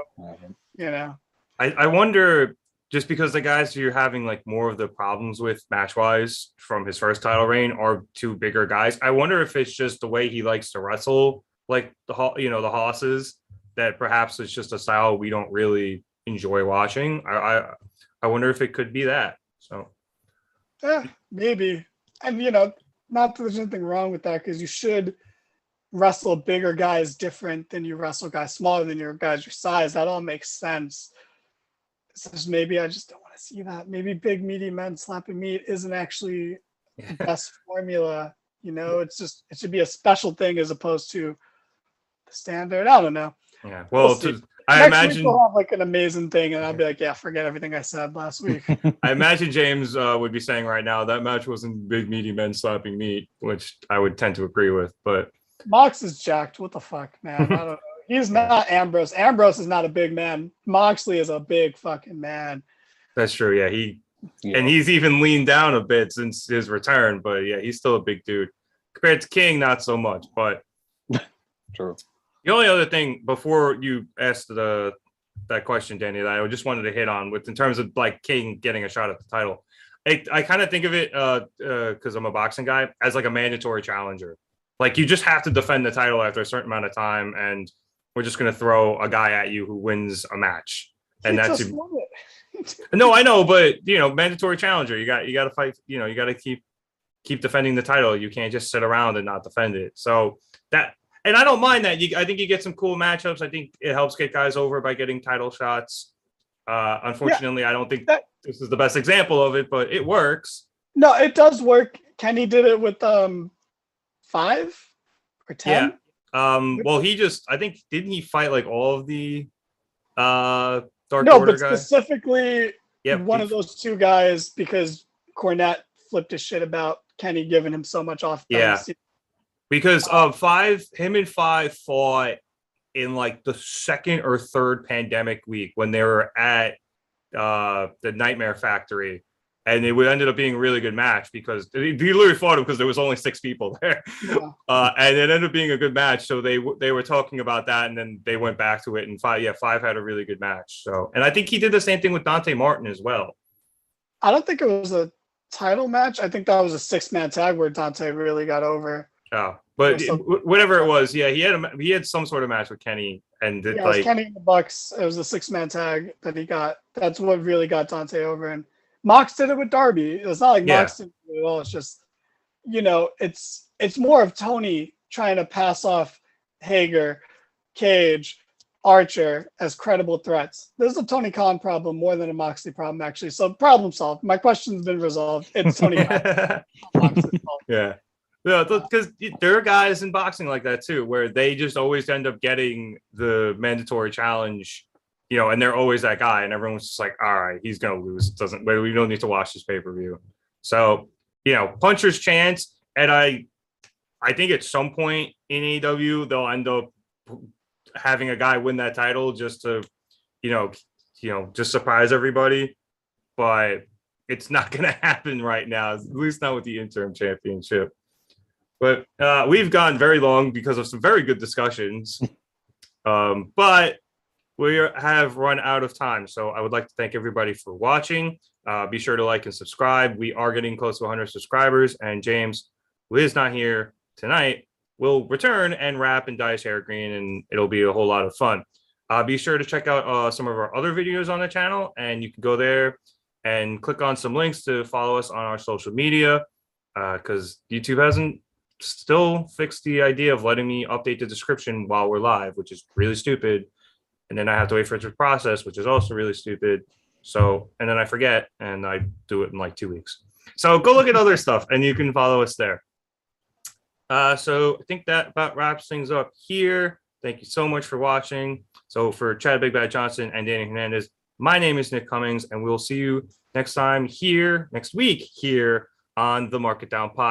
so I wonder. Just because the guys who you're having like more of the problems with match-wise from his first title reign are two bigger guys. I wonder if it's just the way he likes to wrestle, like the hosses, that perhaps it's just a style we don't really enjoy watching. I wonder if it could be that. So yeah, maybe. And not that there's anything wrong with that because you should wrestle bigger guys different than you wrestle guys smaller than your guys your size. That all makes sense. So maybe I just don't want to see that. Maybe big meaty men slapping meat isn't actually the best formula. It should be a special thing as opposed to the standard. I don't know. Yeah. Well, I imagine we'll have like an amazing thing, and I'll be like, yeah, forget everything I said last week. I imagine James would be saying right now that match wasn't big meaty men slapping meat, which I would tend to agree with. But Mox is jacked. What the fuck, man? I don't know. He's not Ambrose. Ambrose is not a big man. Moxley is a big fucking man. That's true. Yeah, and he's even leaned down a bit since his return. But yeah, he's still a big dude. Compared to King, not so much. But true. The only other thing before you asked that question, Danny, that I just wanted to hit on in terms of like King getting a shot at the title. I kind of think of it because I'm a boxing guy as like a mandatory challenger. Like you just have to defend the title after a certain amount of time, and we're just going to throw a guy at you who wins a match. And that's no, I know, but mandatory challenger. You got to fight. You got to keep defending the title. You can't just sit around and not defend it. So that, and I don't mind that. I think you get some cool matchups. I think it helps get guys over by getting title shots. Unfortunately, I don't think this is the best example of it, but it works. No, it does work. Kenny did it with 5 or 10. Yeah. Well, I think, didn't he fight like all of the Dark No, Order but guys? specifically Yep, one of those two guys, because Cornette flipped his shit about Kenny giving him so much off. Yeah. Because him and Five fought in like the second or third pandemic week when they were at the Nightmare Factory. And it ended up being a really good match because he literally fought him because there was only 6 people there. Yeah. And it ended up being a good match. So they were talking about that, and then they went back to it. And Five had a really good match. So, and I think he did the same thing with Dante Martin as well. I don't think it was a title match. I think that was a 6-man tag where Dante really got over. Oh, but whatever it was, yeah, he had some sort of match with Kenny, and it was Kenny and the Bucks. It was a 6-man tag that he got. That's what really got Dante over. And Mox did it with Darby. It's not like Mox didn't do it at all. It's just, it's more of Tony trying to pass off Hager, Cage, Archer as credible threats. There's a Tony Khan problem more than a Moxley problem, actually. So problem solved. My question's been resolved. It's Tony Khan. Yeah. Yeah, because there are guys in boxing like that too, where they just always end up getting the mandatory challenge, and they're always that guy, and everyone's just like, all right, he's gonna lose. We don't need to watch this pay-per-view. So, puncher's chance. And I think at some point in AEW, they'll end up having a guy win that title just to, just surprise everybody. But it's not gonna happen right now, at least not with the interim championship. But we've gone very long because of some very good discussions. But we have run out of time. So I would like to thank everybody for watching. Be sure to like and subscribe. We are getting close to 100 subscribers. And James, who is not here tonight, will return and rap and dye his hair green. And it'll be a whole lot of fun. Be sure to check out some of our other videos on the channel. And you can go there and click on some links to follow us on our social media. Because YouTube hasn't still fixed the idea of letting me update the description while we're live, which is really stupid. And then I have to wait for it to process, which is also really stupid. So, and then I forget, and I do it in like 2 weeks. So go look at other stuff, and you can follow us there. So I think that about wraps things up here. Thank you so much for watching. So for Chad Big Bad Johnson and Danny Hernandez, my name is Nick Cummings, and we'll see you next week here on the Mark It Down Pod.